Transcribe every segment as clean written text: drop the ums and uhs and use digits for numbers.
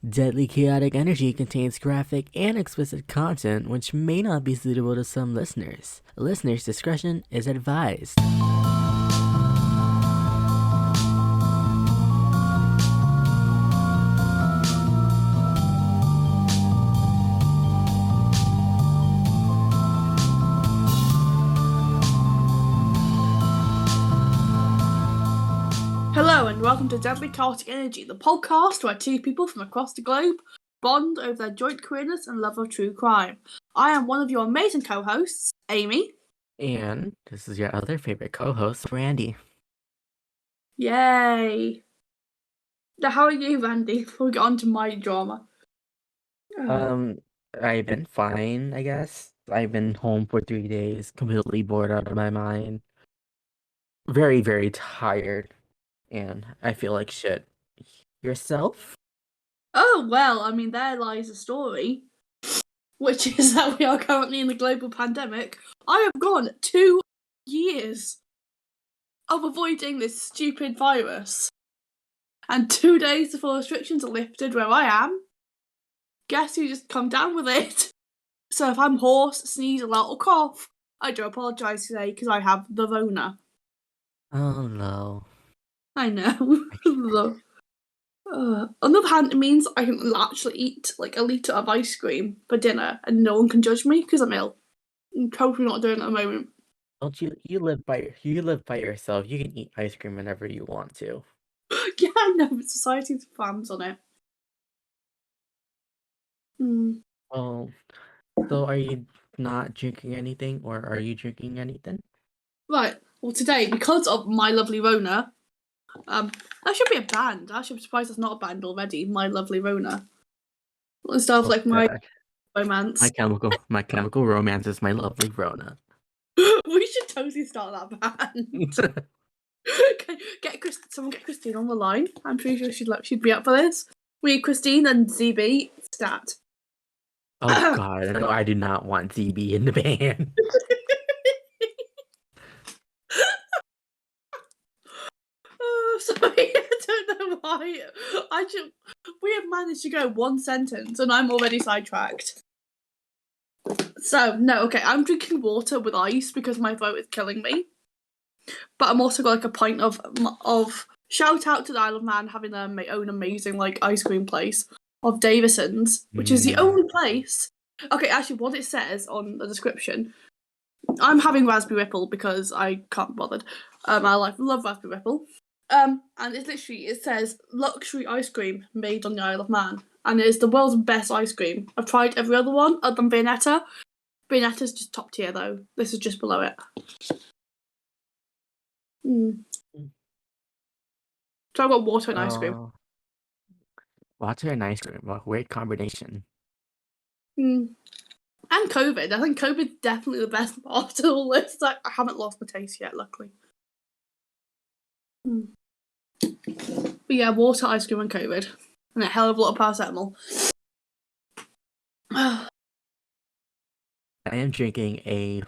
Deadly Chaotic Energy contains graphic and explicit content which may not be suitable to some listeners. Listeners' discretion is advised. Hello and welcome to Deadly Chaotic Energy, the podcast where two people from across the globe bond over their joint queerness and love of true crime. I am one of your amazing co-hosts, Amy. And this is your other favorite co-host, Randy. Yay! Now, how are you, Randy, before we get on to my drama? I've been fine, I guess. I've been home for 3 days, completely bored out of my mind. Very, very tired. And I feel like shit. Yourself? Oh, well, I mean, there lies the story, which is that we are currently in the global pandemic. I have gone 2 years of avoiding this stupid virus. And 2 days before restrictions are lifted where I am, guess who just come down with it? So if I'm hoarse, sneeze, a lot, or cough, I do apologise today because I have the Rona. Oh no. I know. On the other hand, it means I can actually eat like a litre of ice cream for dinner and no one can judge me because I'm ill. I'm totally not doing it at the moment. Don't you live by yourself. You can eat ice cream whenever you want to. Yeah, I know, but society's fans on it. Oh, so are you not drinking anything, or are you drinking anything? Right, well today, because of my lovely Rona, that should be a band. Actually, I'm surprised it's not a band already. My lovely Rona. Instead of like my romance. My chemical romance is my lovely Rona. We should totally start that band. Someone get Christine on the line. I'm pretty sure she'd be up for this. We need Christine and ZB stat. Oh god, no, I do not want ZB in the band. Oh, sorry, I don't know why. We have managed to go one sentence and I'm already sidetracked. So, no, okay, I'm drinking water with ice because my throat is killing me. But I'm also got like a pint of shout out to the Isle of Man having their own amazing like ice cream place of Davison's, which is the only place. Okay, actually, what it says on the description, I'm having raspberry ripple because I can't be bothered. I love raspberry ripple. And it says luxury ice cream made on the Isle of Man, and it is the world's best ice cream. I've tried every other one other than Viennetta. Viennetta's just top tier though. This is just below it. So I've got water and ice cream. Water and ice cream, a weird combination. And COVID. I think COVID's definitely the best part of all this. I haven't lost my taste yet, luckily. But yeah, water, ice cream, and COVID. And a hell of a lot of paracetamol. I am drinking a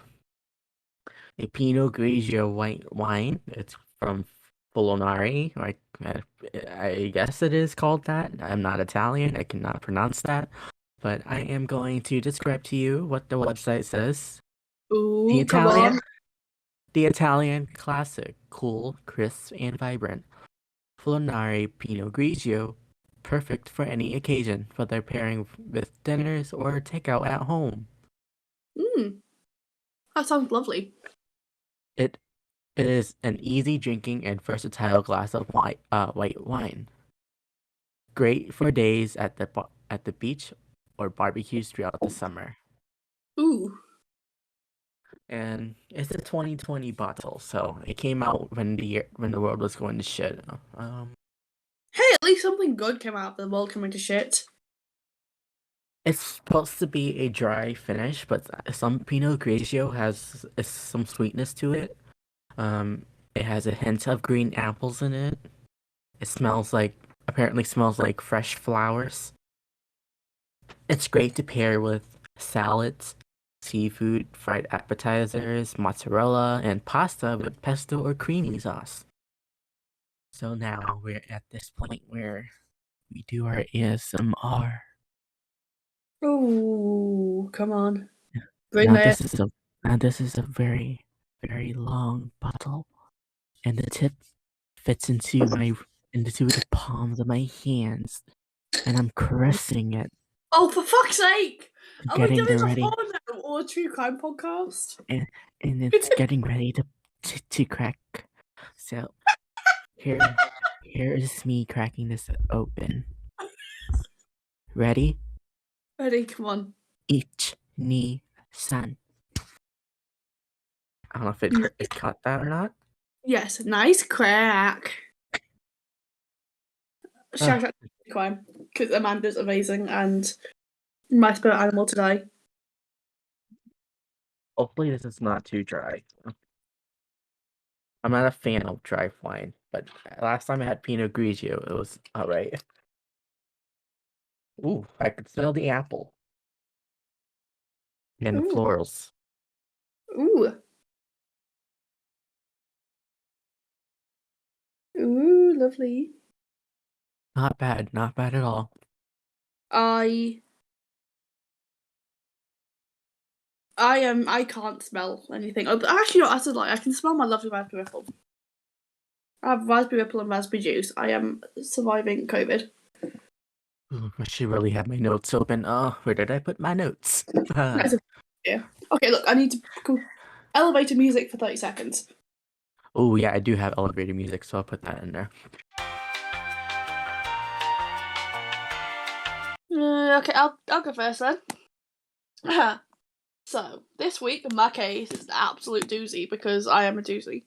Pinot Grigio white wine. It's from Folonari. I guess it is called that. I'm not Italian. I cannot pronounce that. But I am going to describe to you what the website says. Ooh, The Italian classic, cool, crisp, and vibrant. Folonari Pinot Grigio, perfect for any occasion, whether pairing with dinners or takeout at home. That sounds lovely. It is an easy drinking and versatile glass of white wine. Great for days at the beach or barbecues throughout the summer. Ooh. And it's a 2020 bottle, so it came out when the world was going to shit. Hey, at least something good came out of the world coming to shit. It's supposed to be a dry finish, but some Pinot Grigio has some sweetness to it. It has a hint of green apples in it. It apparently smells like fresh flowers. It's great to pair with salads, seafood, fried appetizers, mozzarella, and pasta with pesto or creamy sauce. So now we're at this point where we do our ASMR. Oh, come on. Bring Now it. this is a now this is a very, very long bottle, and the tip fits into the palms of my hands, and I'm caressing it, Oh, for fuck's sake! Are we getting doing the a ready, porno or a true crime podcast? and it's getting ready to crack. So here here is me cracking this open. Ready? Ready, come on. Ich ni san. I don't know if it caught that or not. Yes, nice crack. Uh, Shout out to crime because Amanda's amazing and my spirit animal today. Hopefully this is not too dry. I'm not a fan of dry wine, but last time I had Pinot Grigio, it was alright. Ooh, I could smell the apple and the Ooh, florals. ooh, ooh, lovely. Not bad at all. I I can't smell anything. Oh, actually, no, that's a lie. I can smell my lovely raspberry ripple. I have raspberry ripple and raspberry juice. I am surviving COVID. Ooh, I should really have my notes open. Oh, where did I put my notes? That's a yeah. Okay, look, I need to go elevator music for 30 seconds. Oh yeah, I do have elevator music, so I'll put that in there. Okay, I'll go first then. So this week, in my case, is an absolute doozy because I am a doozy.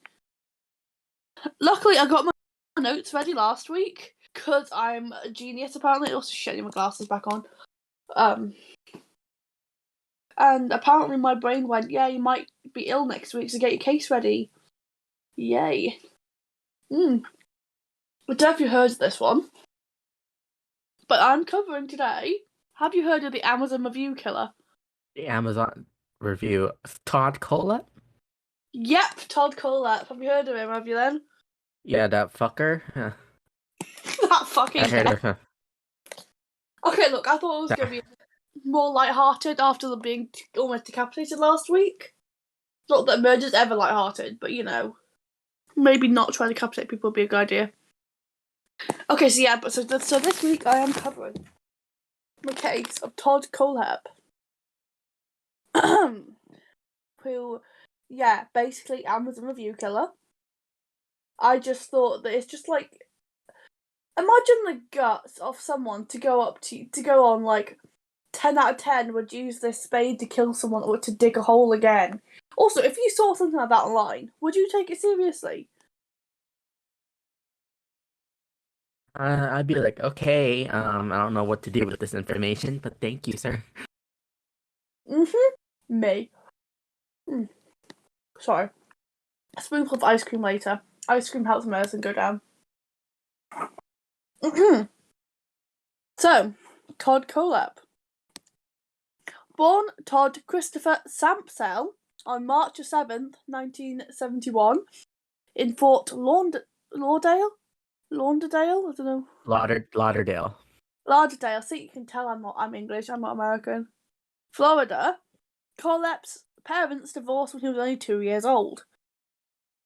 Luckily, I got my notes ready last week because I'm a genius. Apparently, also shedding my glasses back on. And apparently my brain went, yeah, you might be ill next week, so get your case ready. Yay. I don't know if you heard of this one, but I'm covering today. Have you heard of the Amazon review killer? The Amazon review. Todd Kohlepp? Yep, Todd Kohlepp. Have you heard of him? Have you then? Yeah, that fucker. Huh. That fucking I heard guy. of him. Okay, look, I thought it was going to be more light-hearted after them being almost decapitated last week. Not that murder's ever light-hearted, but you know, maybe not trying to decapitate people would be a good idea. Okay, so yeah, but so this week I am covering the case of Todd Kohlepp, who, yeah, basically Amazon review killer. I just thought that it's just like, imagine the guts of someone to go on like 10 out of 10 would use this spade to kill someone or to dig a hole again. Also, if you saw something like that online, would you take it seriously? I'd be like, okay, I don't know what to do with this information, but thank you, sir. Me. Sorry. A spoonful of ice cream later. Ice cream helps medicine go down. So, Todd Kohlepp. Born Todd Christopher Sampsell on March 7th, 1971, in Fort Lauderdale? Lauderdale? I don't know. Lauderdale. Lauderdale. See, you can tell I'm English, I'm not American. Florida. Kohlepp's parents divorced when he was only 2 years old.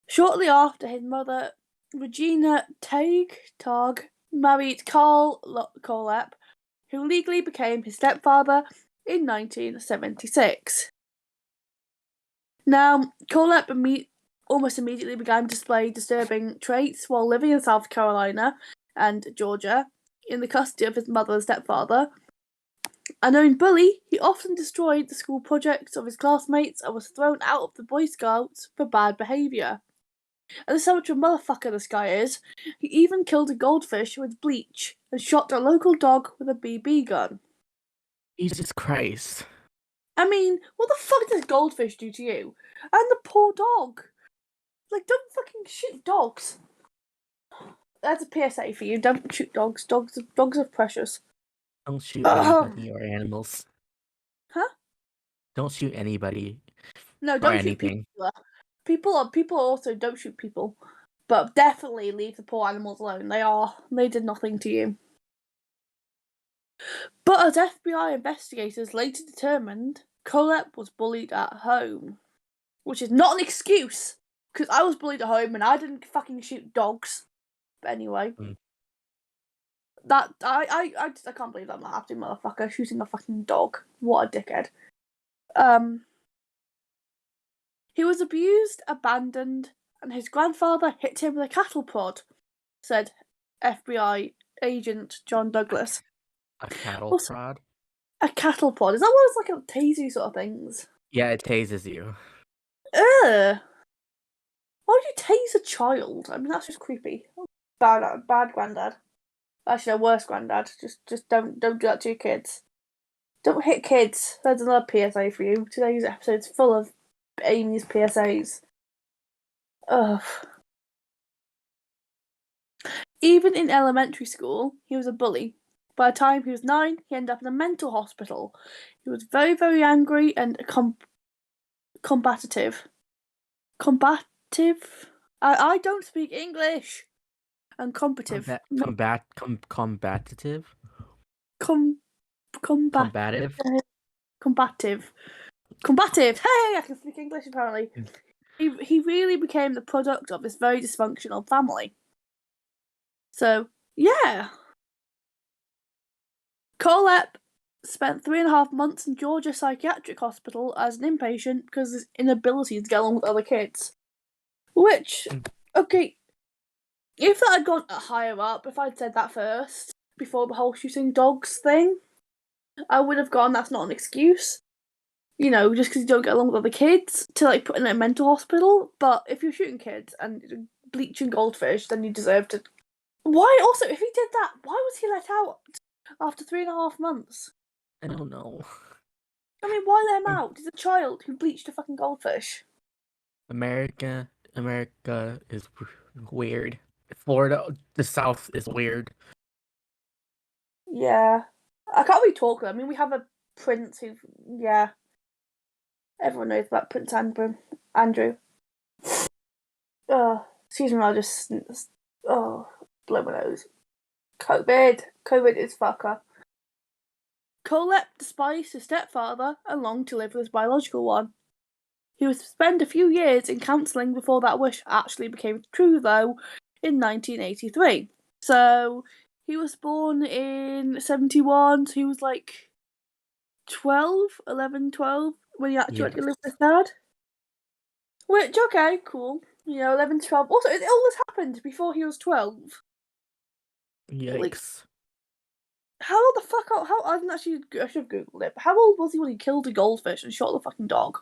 Shortly after, his mother, Regina Targ, married Carl Kohlepp, who legally became his stepfather in 1976. Now, Kohlepp almost immediately began to display disturbing traits while living in South Carolina and Georgia in the custody of his mother and stepfather. A known bully, he often destroyed the school projects of his classmates and was thrown out of the Boy Scouts for bad behaviour. And this is how much of a motherfucker this guy is. He even killed a goldfish with bleach and shot a local dog with a BB gun. Jesus Christ. I mean, what the fuck does goldfish do to you? And the poor dog. Like, don't fucking shoot dogs. That's a PSA for you. Don't shoot dogs. Dogs are precious. Don't shoot anybody or animals. Huh? Don't shoot anybody No, or don't shoot anything. people. People also don't shoot people. But definitely leave the poor animals alone. They did nothing to you. But as FBI investigators later determined, Kohlepp was bullied at home. Which is not an excuse, because I was bullied at home and I didn't fucking shoot dogs. But anyway, Mm. that I can't believe that nasty motherfucker shooting a fucking dog. What a dickhead. He was abused, abandoned, and his grandfather hit him with a cattle prod, said FBI agent John Douglas. A cattle Also, prod? a cattle prod, is that what it's like a tasey sort of things? Yeah, it tases you. Ugh. Why would you tase a child? I mean, that's just creepy. Bad granddad. Actually, no, worse granddad. Just don't do that to your kids. Don't hit kids. That's another PSA for you. Today's episode's full of Amy's PSAs. Ugh. Even in elementary school, he was a bully. By the time he was 9, he ended up in a mental hospital. He was very, very angry and combative. Combative? I don't speak English. And combative. Combative? Combat. Combative? Combative. Combative! Hey, I can speak English apparently. He really became the product of this very dysfunctional family. So, yeah. Kohlepp spent 3.5 months in Georgia Psychiatric Hospital as an inpatient because of his inability to get along with other kids. Which, okay, if that had gone higher up, if I'd said that first, before the whole shooting dogs thing, I would have gone, that's not an excuse. You know, just because you don't get along with other kids, to like put in a mental hospital. But if you're shooting kids and bleaching goldfish, then you deserve to. Why also, if he did that, why was he let out after 3.5 months? I don't know. I mean, why let him out? He's a child who bleached a fucking goldfish. America is weird. Florida, the South is weird. Yeah. I can't really talk. I mean, we have a prince who, yeah. Everyone knows about Prince Andrew. Excuse me, I'll just blow my nose. COVID is fucker. Kohlepp despised his stepfather and longed to live with his biological one. He would spend a few years in counselling before that wish actually became true, though, in 1983. So, he was born in 71, so he was like 12 when he actually had to live with his dad. Which, okay, cool. You know, 11, 12. Also, all this happened before he was 12. Yikes. Like, how old the fuck? I should have googled it. But how old was he when he killed a goldfish and shot the fucking dog?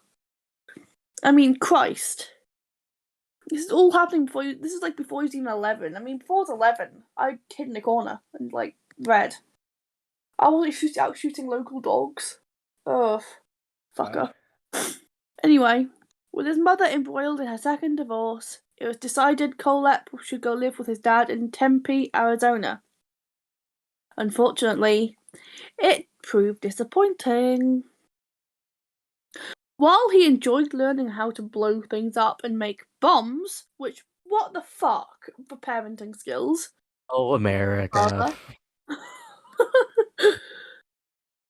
I mean, Christ. This is all happening before you. This is like before he's even 11. I mean, before I was 11, I hid in the corner and like read. I wasn't out shooting local dogs. Ugh, fucker. Anyway, with his mother embroiled in her second divorce, it was decided Kohlepp should go live with his dad in Tempe, Arizona. Unfortunately, it proved disappointing. While he enjoyed learning how to blow things up and make bombs, which, what the fuck, for parenting skills. Oh, America.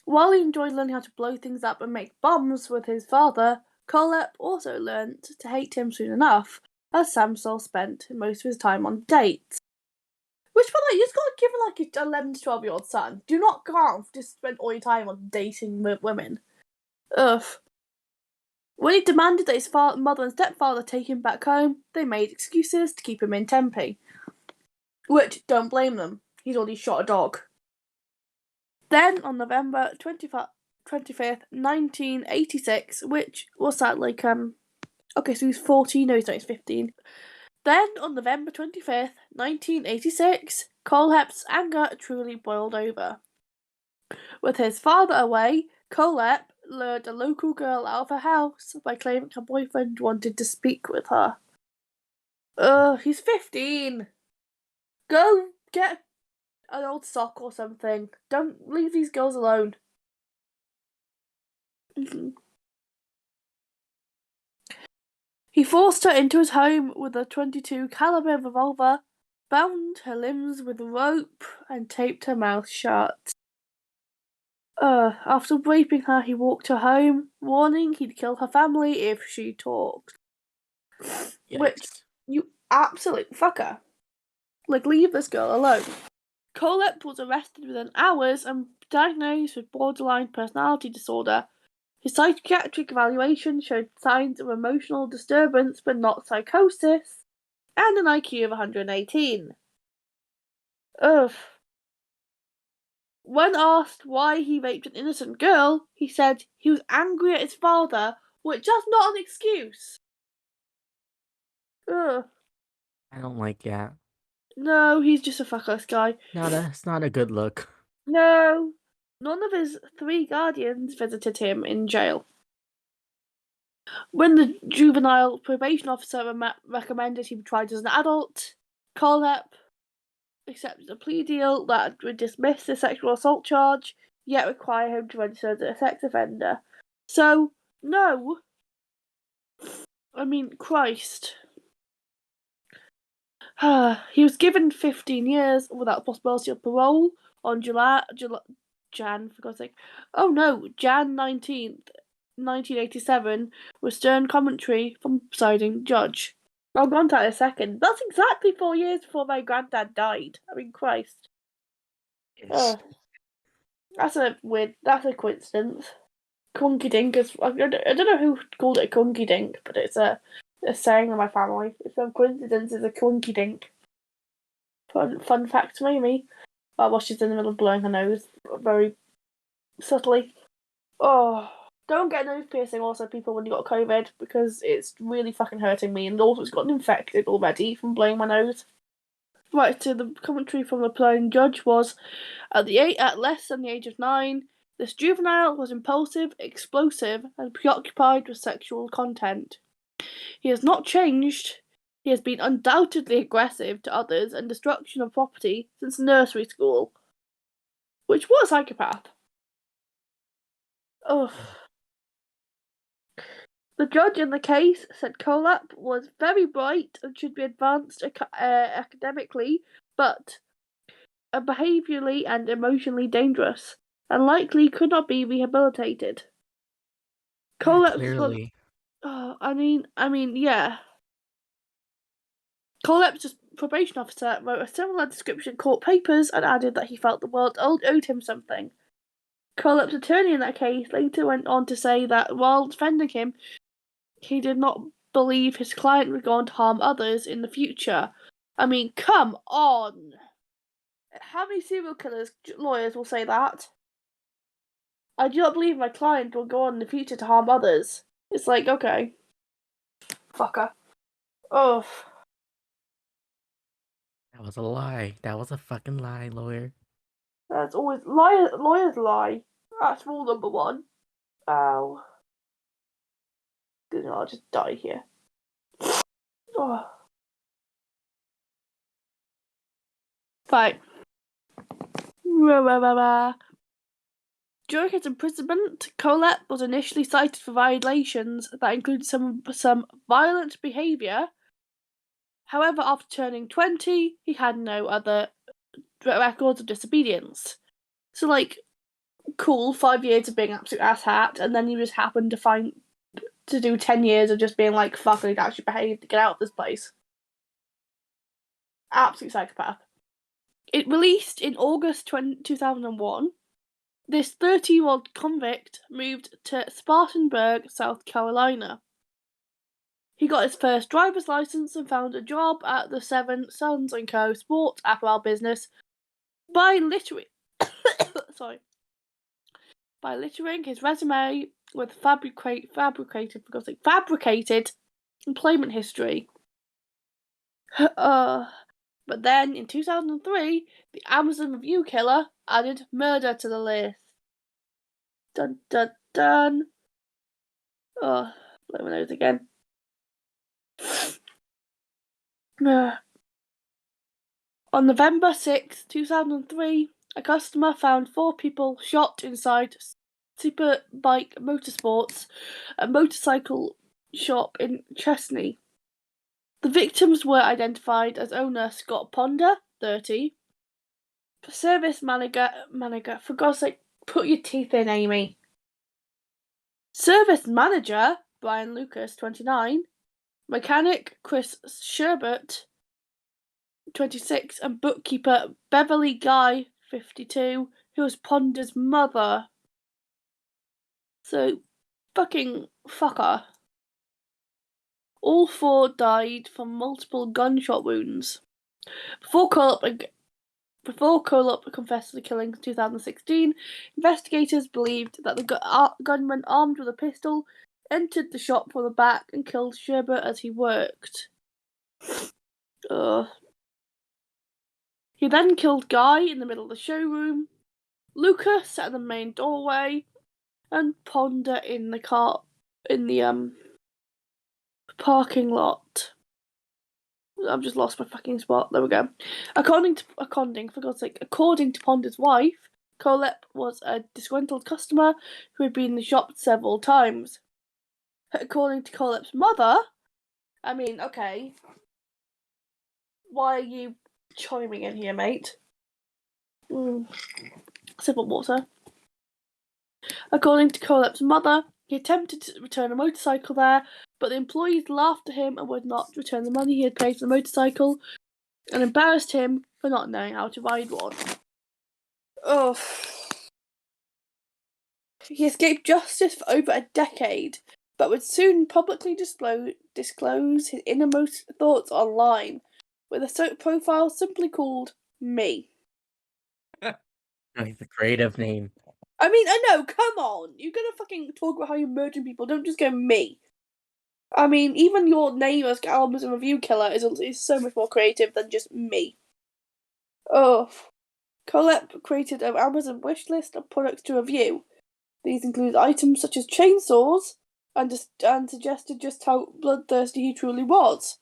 While he enjoyed learning how to blow things up and make bombs with his father, Kohlepp also learnt to hate him soon enough, as Samsel spent most of his time on dates. Which, by the way, you just gotta give like an 11 to 12-year-old son. Do not go out and just spend all your time on dating women. Ugh. When he demanded that his mother and stepfather take him back home, they made excuses to keep him in Tempe. Which, don't blame them. He's already shot a dog. Then, on November 25th, 1986, which was that like, okay, so he's 14, no, he's 15. Then, on November 25th, 1986, Kohlepp's anger truly boiled over. With his father away, Kohlepp lured a local girl out of her house by claiming her boyfriend wanted to speak with her. He's 15. Go get an old sock or something. Don't leave these girls alone. He forced her into his home with a .22 caliber revolver, bound her limbs with rope, and taped her mouth shut. After raping her, he walked her home, warning he'd kill her family if she talked. Which, Yikes. you absolute fucker. Like, leave this girl alone. Kohlepp was arrested within hours and diagnosed with borderline personality disorder. His psychiatric evaluation showed signs of emotional disturbance but not psychosis, and an IQ of 118. Ugh. When asked why he raped an innocent girl, he said he was angry at his father, which is not an excuse. Ugh. I don't like that. No, he's just a fuckless guy. It's not a good look. No, none of his 3 guardians visited him in jail. When the juvenile probation officer recommended he be tried as an adult, Kohlepp accepted a plea deal that would dismiss the sexual assault charge, yet require him to register as a sex offender. So, no. I mean, Christ. He was given 15 years without possibility of parole on Jan 19th, 1987, with stern commentary from presiding judge. I'll go on to that in a second. That's exactly 4 years before my granddad died. I mean, Christ. Yes. That's a coincidence. Conky dink is, I don't know who called it a conky dink, but it's a saying in my family. If a coincidence is a conky dink. Fun fact to Amy. While she's in the middle of blowing her nose very subtly. Oh, don't get a nose piercing also, people, when you got COVID, because it's really fucking hurting me, and also it's gotten infected already from blowing my nose. Right, so the commentary from the presiding judge was, at less than the age of 9, this juvenile was impulsive, explosive, and preoccupied with sexual content. He has not changed. He has been undoubtedly aggressive to others and destruction of property since nursery school. Which, what a psychopath. Ugh. The judge in the case said Kohlepp was very bright and should be advanced academically, but behaviourally and emotionally dangerous, and likely could not be rehabilitated. Yeah, Kohlepp's clearly. yeah. Kohlepp's probation officer wrote a similar description in court papers and added that he felt the world owed him something. Kohlepp's attorney in that case later went on to say that while defending him, he did not believe his client would go on to harm others in the future. I mean, come on! How many serial killers lawyers will say that? I do not believe my client will go on in the future to harm others. It's like, okay. Fucker. Oh. That was a lie. That was a fucking lie, lawyer. That's always lawyers lie. That's rule number 1. Ow. I'll just die here. Oh. Right. During his imprisonment, Kohlepp was initially cited for violations that included some violent behaviour. However, after turning 20, he had no other records of disobedience. So, like, cool, 5 years of being absolute asshat, and then you just happened to do 10 years of just being like, fuck, I need to actually behave to get out of this place. Absolute psychopath. It released in August 2001. This 30-year-old convict moved to Spartanburg, South Carolina. He got his first driver's license and found a job at the Seven Sons & Co. sports apparel business by littering his resume with fabricated employment history. But then in 2003, the Amazon review killer added murder to the list. Dun dun dun. Oh, blow my nose again. On November 6, 2003, a customer found 4 people shot inside Superbike Motorsports, a motorcycle shop in Chesney. The victims were identified as owner Scott Ponder, 30, service manager, for God's sake, Put your teeth in, Amy. Service manager, Brian Lucas, 29. Mechanic, Chris Sherbert, 26. And bookkeeper, Beverly Guy, 52, who was Ponder's mother. So, fucking fucker. All four died from multiple gunshot wounds. Before Kohlepp confessed to the killings in 2016, investigators believed that the gunman, armed with a pistol, entered the shop from the back and killed Sherbert as he worked. He then killed Guy in the middle of the showroom, Lucas sat in the main doorway, and Ponder in the parking lot. I've just lost my fucking spot. There we go. According to Ponder's wife, Kohlepp was a disgruntled customer who had been in the shop several times. According to Kohlepp's mother, I mean, okay, why are you chiming in here, mate? Sip of water. According to Kohlepp's mother, he attempted to return a motorcycle there, but the employees laughed at him and would not return the money he had paid for the motorcycle, and embarrassed him for not knowing how to ride one. Oh. He escaped justice for over a decade, but would soon publicly disclose his innermost thoughts online, with a profile simply called Me. It's a creative name. I mean, I know, come on! You're gonna fucking talk about how you're murdering people, don't just go Me. I mean, even your name as Amazon Review Killer is so much more creative than just Me. Oh. Kohlepp created an Amazon wish list of products to review. These include items such as chainsaws, and suggested just how bloodthirsty he truly was.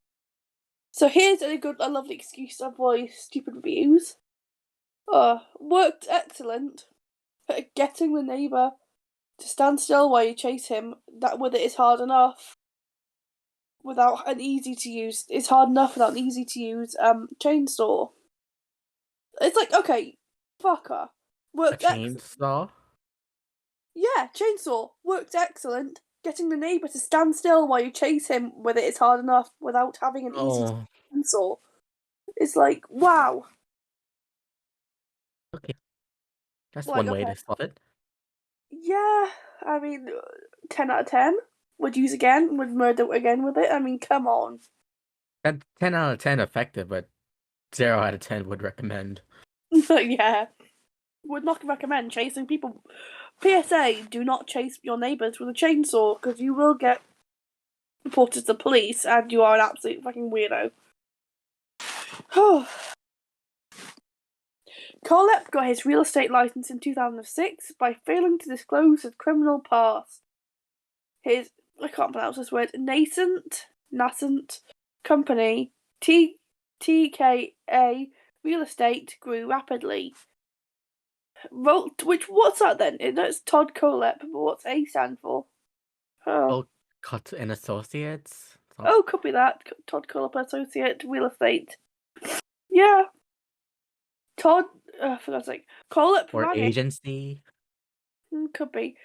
So here's a lovely excuse of why stupid reviews. Worked excellent at getting the neighbour to stand still while you chase him. That with it is hard enough without an easy to use. It's hard enough without an easy to use chainsaw. It's like, okay, fucker. Worked a chainsaw? Yeah, chainsaw. Worked excellent. Getting the neighbour to stand still while you chase him with it is hard enough without having an easy chainsaw. It's like, wow. Okay. That's like, one way to stop it. Yeah, I mean, 10 out of 10. Would use again, would murder again with it. I mean, come on. 10 out of 10 effective, but 0 out of 10 would recommend. Yeah. Would not recommend chasing people. PSA, do not chase your neighbours with a chainsaw, because you will get reported to the police, and you are an absolute fucking weirdo. Kohlepp got his real estate license in 2006 by failing to disclose his criminal past. His, I can't pronounce this word, nascent company, TKA Real Estate, grew rapidly. What's that then? It's Todd Kohlepp, but what's A stand for? Cut and Associates? Oh, copy that. Todd Kohlepp Associate Real Estate. Yeah. Todd, for God's sake. Kohlepp or ran agency? Could be.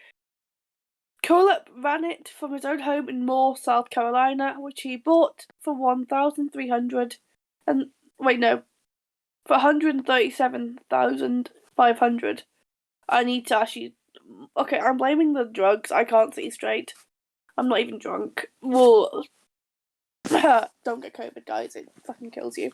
Kohlepp ran it from his own home in Moore, South Carolina, which he bought for $137,500. I need to actually. Okay, I'm blaming the drugs. I can't see straight. I'm not even drunk. Well, don't get COVID, guys. It fucking kills you.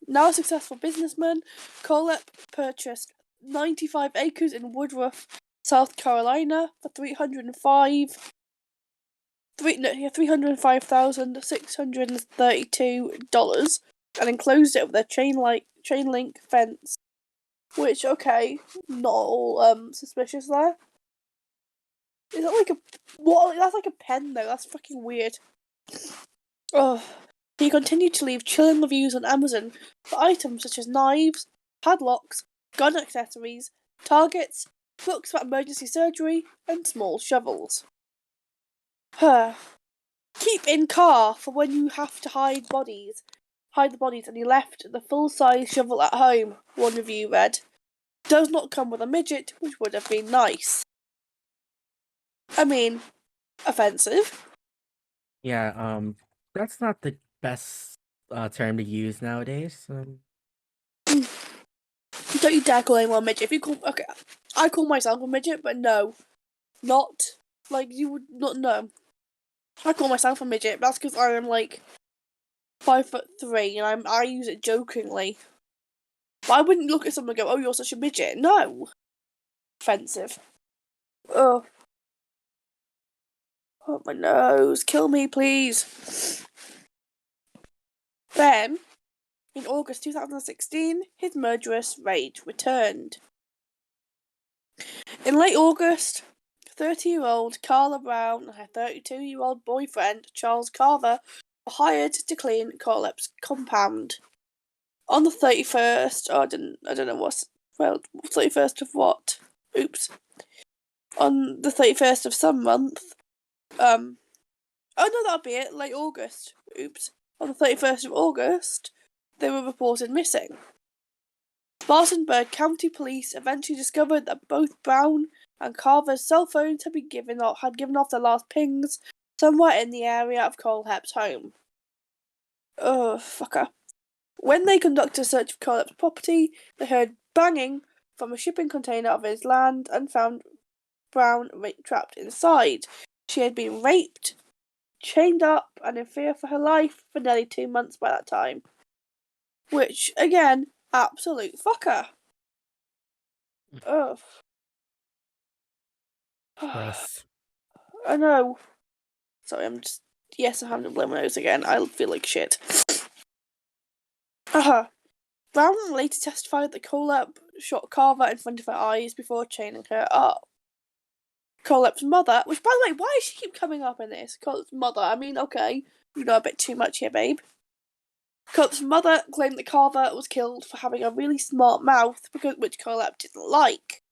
Now a successful businessman, Kohlepp purchased 95 acres in Woodruff, South Carolina for $305,632 and enclosed it with a chain link fence. Which, okay, not all suspicious there. Is that like that's like a pen though, that's fucking weird. He continued to leave chilling reviews on Amazon for items such as knives, padlocks, gun accessories, targets, books about emergency surgery, and small shovels. Keep in car for when you have to hide the bodies, and he left the full-size shovel at home, one review read. does not come with a midget, which would have been nice. I mean, offensive. Yeah, that's not the best term to use nowadays. Don't you dare call anyone a midget. If you call, okay, I call myself a midget, but no, not like you would not know. I call myself a midget. That's because I am like 5'3" and I use it jokingly. But I wouldn't look at someone and go, "Oh, you're such a midget." No, offensive. Oh, oh my nose, kill me, please. Then, in August 2016, his murderous rage returned. In late August, 30-year-old Carla Brown and her 32-year-old boyfriend, Charles Carver, were hired to clean Kohlepp's compound. On the 31st, I don't know what's, well, 31st of what? Oops. On the 31st of some month, oh no, that'll be it, late August. Oops. On the 31st of August, they were reported missing. Spartanburg County Police eventually discovered that both Brown and Carver's cell phones had given off their last pings somewhere in the area of Kohlepp's home. Oh, fucker. When they conducted a search of Kohlepp's property, they heard banging from a shipping container of his land and found Brown trapped inside. She had been raped, chained up, and in fear for her life for nearly 2 months by that time. Which, again, absolute fucker. Ugh. Gross. I know. Sorry, I'm having to blow my nose again. I feel like shit. Brown later testified that Kohlepp shot Carver in front of her eyes before chaining her up. Kohlepp's mother, which by the way, why does she keep coming up in this? Kohlepp's mother, I mean, okay, you know a bit too much here, babe. Kohlepp's mother claimed that Carver was killed for having a really smart mouth, which Kohlepp didn't like.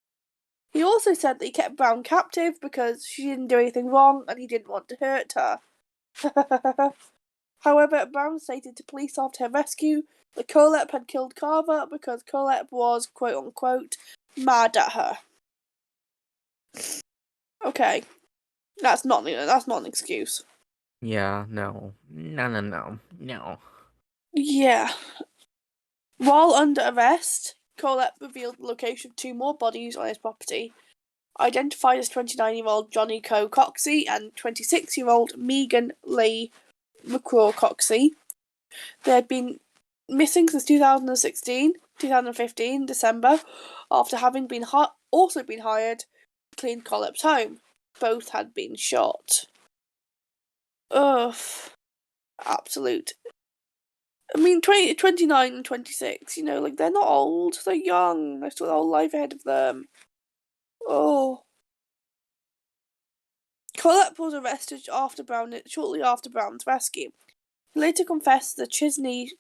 He also said that he kept Brown captive because she didn't do anything wrong and he didn't want to hurt her. However, Brown stated to police after her rescue that Kohlepp had killed Carver because Kohlepp was, quote-unquote, mad at her. Okay. That's not an excuse. Yeah, no. No. Yeah. While under arrest, Kohlepp revealed the location of 2 more bodies on his property, identified as 29-year-old Johnny Coe Coxey and 26-year-old Megan Lee McCraw Coxey. They had been missing since 2015, December, after having been also been hired to clean Kohlepp's home. Both had been shot. Ugh. Absolute. I mean, 29 and 26, you know, like, they're not old, they're young, they've still got a whole life ahead of them. Oh. Kohlepp was arrested shortly after Brown's rescue. He later confessed the Chisney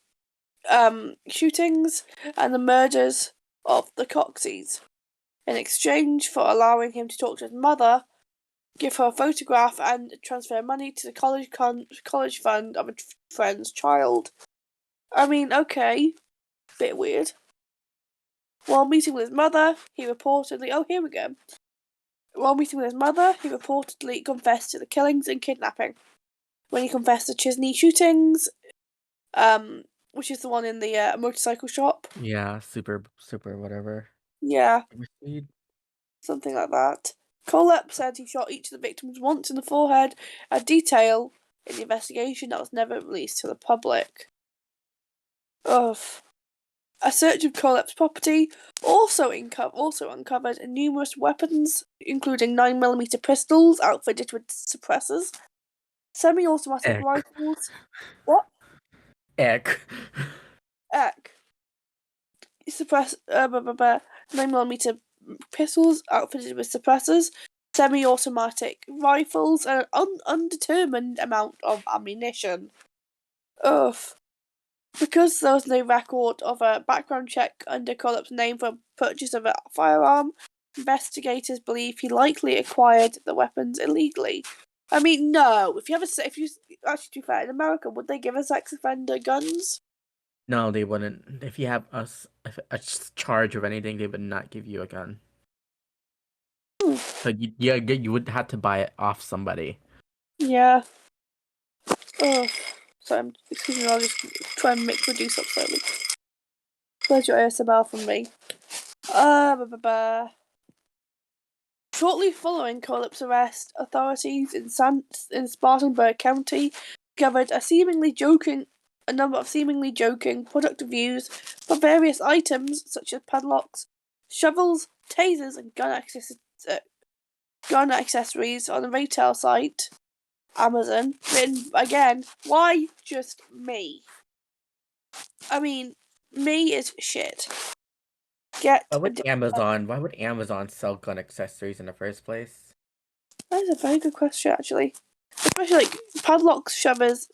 shootings and the murders of the Coxeys. In exchange for allowing him to talk to his mother, give her a photograph, and transfer money to the college fund of a friend's child. I mean, okay, bit weird. While meeting with his mother, he reportedly... Oh, here we go. While meeting with his mother, he reportedly confessed to the killings and kidnapping. When he confessed to Chisney shootings, which is the one in the motorcycle shop. Yeah, super whatever. Yeah, Proceed. something like that. Kohlepp said he shot each of the victims once in the forehead, a detail in the investigation that was never released to the public. Ugh. A search of Kohlepp's property also uncovered numerous weapons, including 9mm pistols outfitted with suppressors, semi-automatic Eck. rifles. What? Eck. Eck. 9mm pistols outfitted with suppressors, semi-automatic rifles, and an undetermined amount of ammunition. Ugh. Because there was no record of a background check under Kohlepp's name for purchase of a firearm, investigators believe he likely acquired the weapons illegally. I mean, no. If you actually, to be fair, in America, would they give a sex offender guns? No, they wouldn't. If you have charge of anything, they would not give you a gun. Hmm. So you would have to buy it off somebody. Yeah. Oh, sorry. Excuse me. I'll just try and reduce up slightly. Where's your ASMR from me? Shortly following Kohlepp's arrest, authorities in Spartanburg County discovered a number of seemingly joking product reviews for various items such as padlocks, shovels, tasers, and gun accessories on the retail site Amazon. Written again, why just me? I mean, me is shit. Get a Why would Amazon sell gun accessories in the first place? That is a very good question, actually. Especially like padlocks, shovers,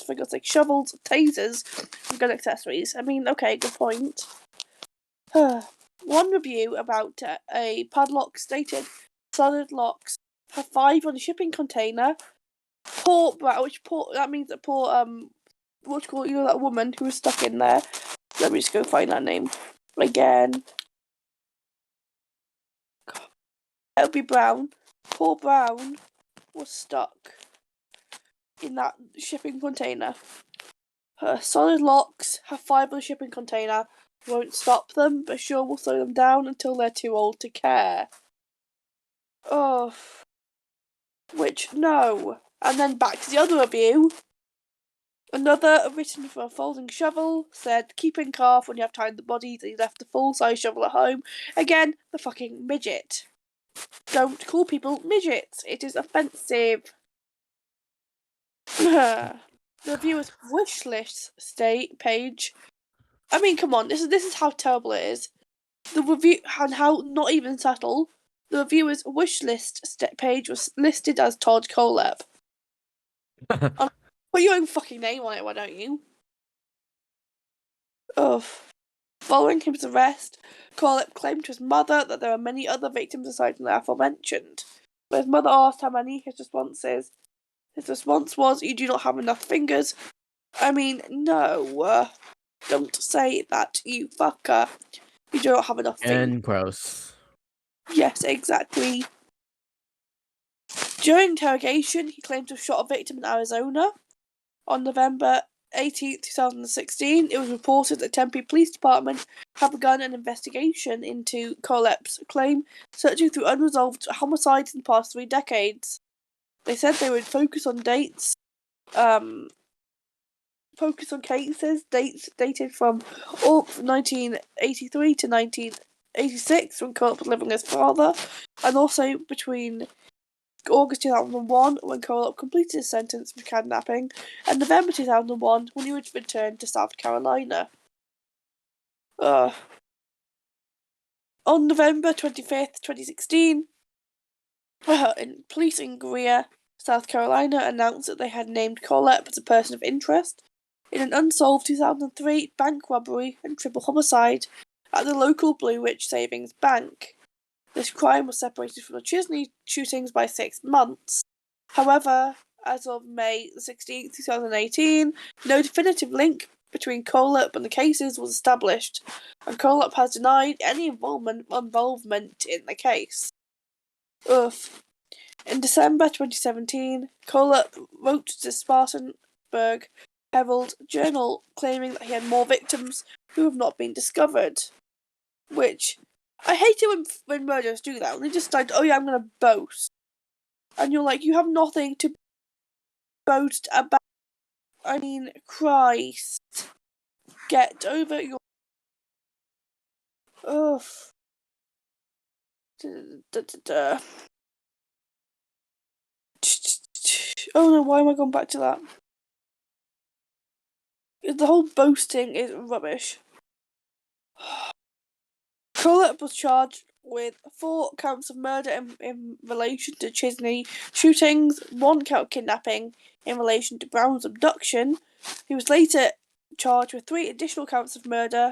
for God's sake, shovels, tasers, and gun accessories. I mean, okay, good point. One review about a padlock stated solid locks have 5 on a shipping container. That means that what you call that woman who was stuck in there. Let me just go find that name again. It'll be Brown. Poor Brown was stuck in that shipping container. Her solid locks have 5 on the shipping container. Won't stop them, but sure will slow them down until they're too old to care. Oh, which no. And then back to the other review. Another written for a folding shovel said, keeping calf when you have tied the body that you left the full-size shovel at home. Again, the fucking midget. Don't call people midgets. It is offensive. The reviewer's wish list page. I mean, come on, this is how terrible it is. The review and how not even subtle. The reviewer's wish list page was listed as Todd Kohlepp. Put your own fucking name on it, why don't you? Ugh. Following his arrest, Kohlepp claimed to his mother that there are many other victims aside from the aforementioned. When his mother asked how many, his response was, "You do not have enough fingers." I mean, no. Don't say that, you fucker. You do not have enough fingers. And gross. Yes, exactly. During interrogation, he claimed to have shot a victim in Arizona. On November 18th, 2016, it was reported that Tempe Police Department had begun an investigation into Kohlepp's claim, searching through unresolved homicides in the past 3 decades. They said they would focus on cases dates dated from 1983 to 1986 when Kohlepp was living with his father, and also between August 2001 when Kohlepp completed his sentence for kidnapping, and November 2001 when he would return to South Carolina. On November 25th, 2016, police in Greer, South Carolina announced that they had named Kohlepp as a person of interest in an unsolved 2003 bank robbery and triple homicide at the local Blue Ridge Savings Bank. This crime was separated from the Chisney shootings by 6 months. However, as of May 16th, 2018, no definitive link between Kohlepp and the cases was established, and Kohlepp has denied any involvement in the case. In December 2017, Kohlepp wrote to the Spartanburg Herald Journal claiming that he had more victims who have not been discovered. Which, I hate it when murderers do that. When they just decide, oh yeah, I'm gonna boast. And you're like, you have nothing to boast about. I mean, Christ. Get over your... Ugh. Oh no, why am I going back to that? The whole boasting is rubbish. Kohlepp was charged with 4 counts of murder in relation to Chisney shootings, 1 count of kidnapping in relation to Brown's abduction. He was later charged with 3 additional counts of murder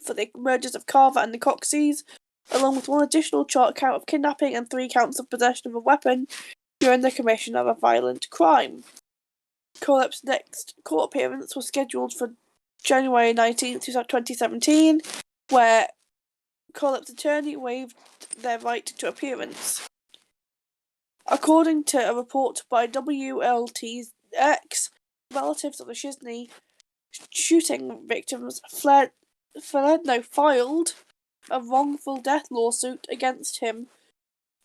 for the murders of Carver and the Coxies, along with 1 additional count of kidnapping and 3 counts of possession of a weapon during the commission of a violent crime. Kohlepp's next court appearance was scheduled for January 19th, 2017, where Kohlepp's attorney waived their right to appearance. According to a report by WLT's X, relatives of the Shizney shooting victims filed a wrongful death lawsuit against him.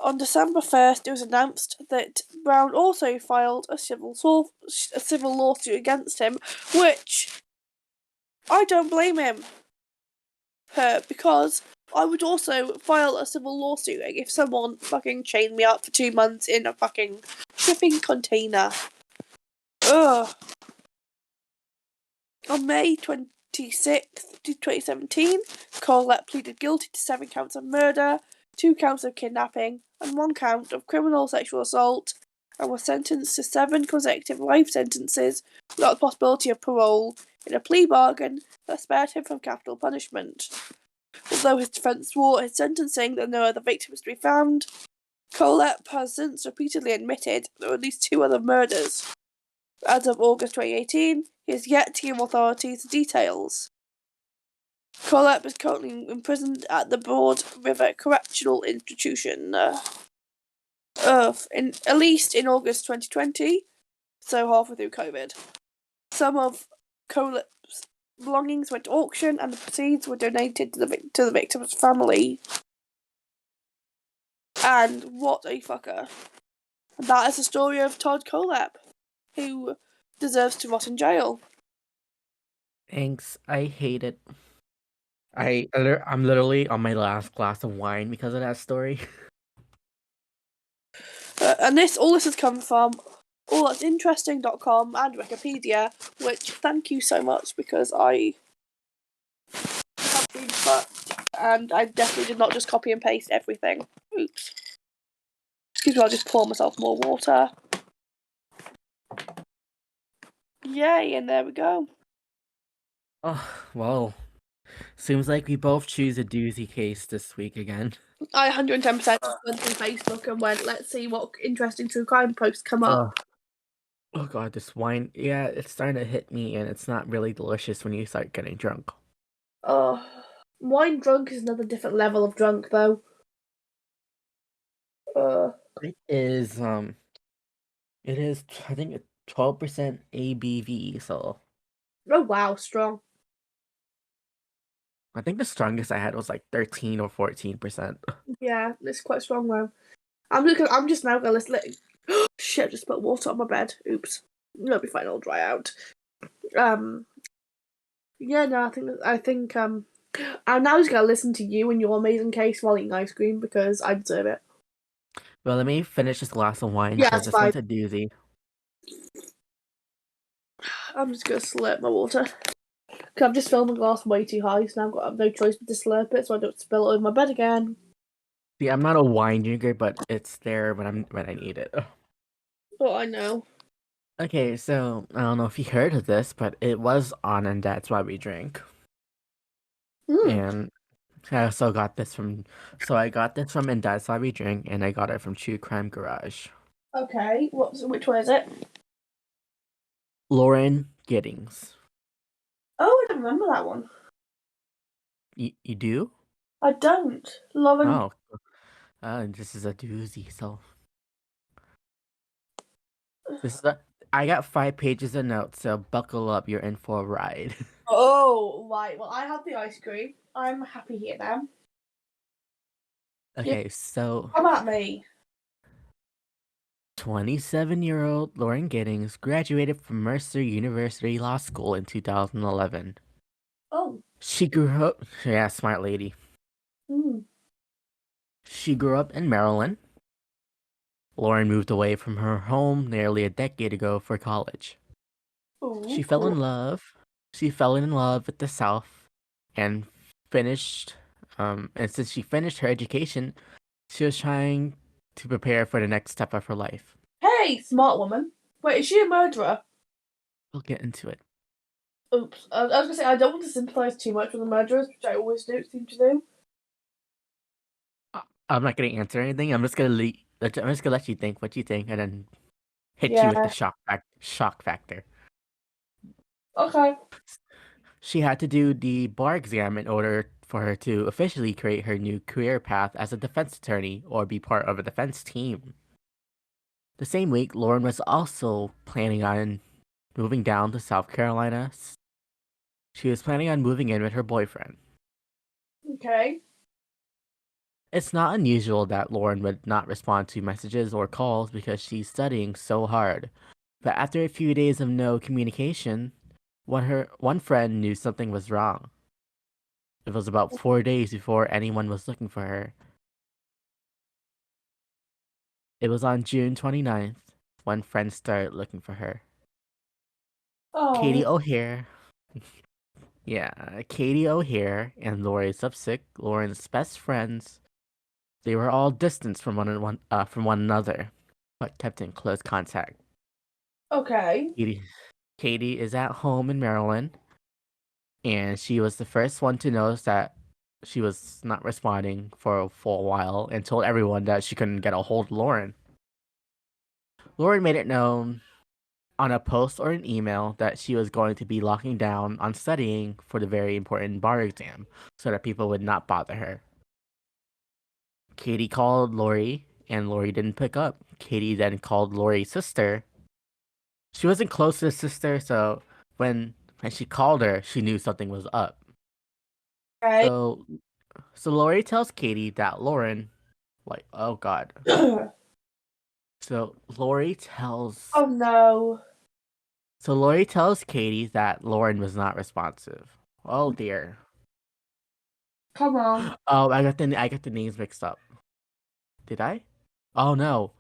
On December 1st, it was announced that Brown also filed a civil lawsuit against him, which I don't blame her, because I would also file a civil lawsuit if someone fucking chained me up for 2 months in a fucking shipping container. Ugh. On May 26th, 2017, Kohlepp pleaded guilty to 7 counts of murder, 2 counts of kidnapping, and 1 count of criminal sexual assault, and was sentenced to 7 consecutive life sentences without the possibility of parole in a plea bargain that spared him from capital punishment. Although his defence swore at his sentencing that no other victims to be found, Kohlepp has since repeatedly admitted there were at least 2 other murders. As of August 2018, he has yet to give authorities the details. Kohlepp is currently imprisoned at the Broad River Correctional Institution, at least in August 2020, so halfway through COVID. Some of Kohlepp's belongings went to auction, and the proceeds were donated to the victim's family. And what a fucker! That is the story of Todd Kohlepp, who deserves to rot in jail. Thanks. I hate it. I'm literally on my last glass of wine because of that story. And all this has come from allthat'sinteresting.com and Wikipedia, which thank you so much, because I have been fucked and I definitely did not just copy and paste everything. Oops. Excuse me, I'll just pour myself more water. Yay, and there we go. Oh, well. Seems like we both choose a doozy case this week again. I 110% just went through Facebook and went, let's see what interesting true crime posts come up. Oh god, this wine, yeah, it's starting to hit me, and it's not really delicious when you start getting drunk. Wine drunk is another different level of drunk, though. It is, I think, 12% ABV, so Oh wow, strong. I think the strongest I had was like 13 or 14%. Yeah, it's quite strong though. I'm just now gonna let. Shit! I just put water on my bed. Oops. It'll be fine. I'll dry out. Yeah, no, I think. I'm now just gonna listen to you and your amazing case while eating ice cream because I deserve it. Well, let me finish this glass of wine Yeah, because it's this fine. one's a doozy. I'm just gonna slurp my water. Cause I've just filled my glass way too high, so now I've no choice but to slurp it so I don't spill it over my bed again. See, I'm not a wine drinker, but it's there when I need it. Oh, I know. Okay, so I don't know if you heard of this, but it was on, and that's why we drink. And I also got this from, I got this from And That's Why We Drink, and I got it from True Crime Garage. Okay, which one is it? Lauren Giddings. Oh, I don't remember that one. You do? I don't. Lauren. Oh, this is a doozy. So this is I got 5 pages of notes, so buckle up. You're in for a ride. Oh, right. Well, I have the ice cream. I'm happy here now. Okay, so Come at me. 27-year-old Lauren Giddings graduated from Mercer University Law School in 2011. Oh. She grew up, yeah, smart lady. She grew up in Maryland. Lauren moved away from her home nearly a decade ago for college. She fell in love. She fell in love with the South and finished, and since she finished her education, she was trying to prepare for the next step of her life. Hey, smart woman. Wait, is she a murderer? We'll get into it. Oops. I was gonna say I don't want to sympathise too much with the murderers, which I always seem to do. I'm not gonna answer anything. I'm just gonna let you think what you think, and then hit you with the Yeah. shock factor. Okay. She had to do the bar exam in order for her to officially create her new career path as a defense attorney or be part of a defense team. The same week, Lauren was also planning on moving down to South Carolina. She was planning on moving in with her boyfriend. Okay. It's not unusual that Lauren would not respond to messages or calls because she's studying so hard. But after a few days of no communication, one friend knew something was wrong. It was about 4 days before anyone was looking for her. It was on June 29th when friends started looking for her. Katie Oh. O'Hare, Katie O'Hare and Lori Supsick, Lauren's best friends, they were all distanced from one another, but kept in close contact. Okay. Katie, Katie is at home in Maryland, and she was the first one to notice that she was not responding for a while and told everyone that she couldn't get a hold of Lauren. Lauren made it known on a post or an email that she was going to be locking down on studying for the very important bar exam so that people would not bother her. Katie called Lori, and Lori didn't pick up. Katie then called Lori's sister. She wasn't close to the sister, so when she called her, she knew something was up. Okay. So so Lori tells Katie that Lauren, like, oh God. Oh So Lori tells no. so Lori tells Katie that Lauren was not responsive. Oh dear. Come on. Oh, I got the names mixed up. Did I? Oh no.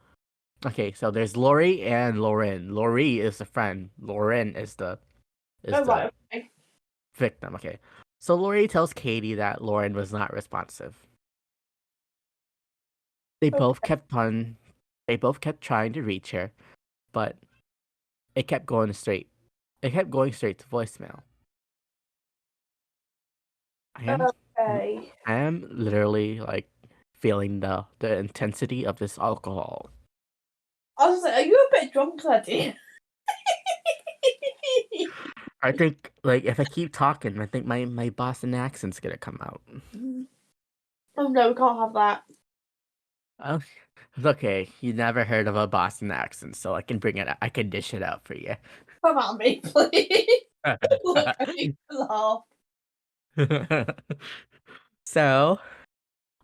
Okay, so there's Lori and Lauren. Lori is the friend. Lauren is Oh the right. Okay. victim. Okay. So Lori tells Katie that Lauren was not responsive. They both Okay. kept on they both kept trying to reach her, but it kept going straight. It kept going straight to voicemail. I am Okay. I am literally like feeling the intensity of this alcohol. I was like, are you a bit drunk, laddie? I think like if I keep talking, I think my Boston accent's gonna come out. Oh no, we can't have that. Oh, it's okay. You never heard of a Boston accent, so I can bring it. I can dish it out for you. Come at me, please. Look, I need to laugh. So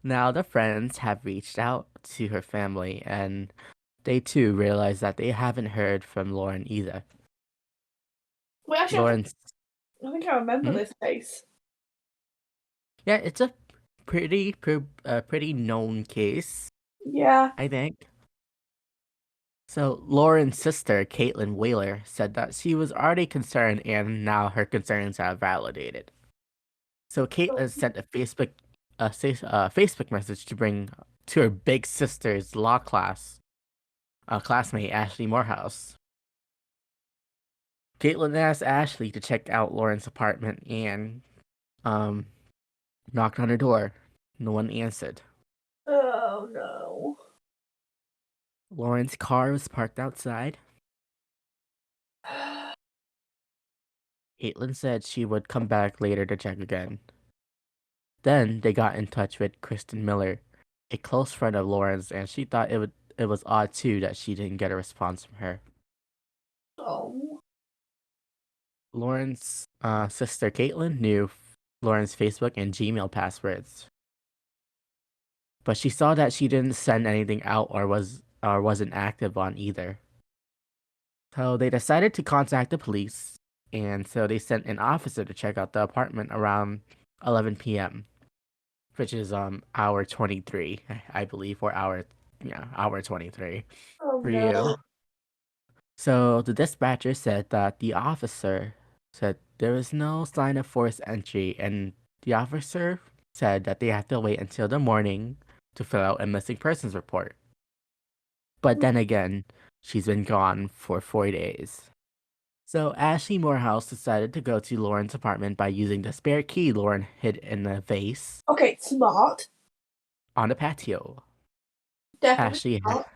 now the friends have reached out to her family, and they too realize that they haven't heard from Lauren either. Wait, actually, Lauren's, I think I remember hmm? this case. Yeah, it's a pretty known case, Yeah. I think. So Lauren's sister, Caitlin Whaler, said that she was already concerned, and now her concerns have validated. So Caitlin sent a Facebook message to bring to her big sister's law classmate Ashley Morehouse. Caitlin asked Ashley to check out Lauren's apartment and um knocked on her door. No one answered. Oh no. Lauren's car was parked outside. Caitlin said she would come back later to check again. Then they got in touch with Kristen Miller, a close friend of Lauren's, and she thought it was odd too that she didn't get a response from her. Oh. Lauren's sister Caitlin knew Lauren's Facebook and Gmail passwords, but she saw that she didn't send anything out or wasn't active on either. So they decided to contact the police, and so they sent an officer to check out the apartment around 11 p.m., which is hour 23, I believe, or hour 23 Oh for no. you. So the dispatcher said that the officer said there was no sign of forced entry, and the officer said that they have to wait until the morning to fill out a missing persons report. But then again, she's been gone for 4 days. So Ashley Morehouse decided to go to Lauren's apartment by using the spare key Lauren hid in a vase Okay, smart. on the patio. Definitely Ashley, smart.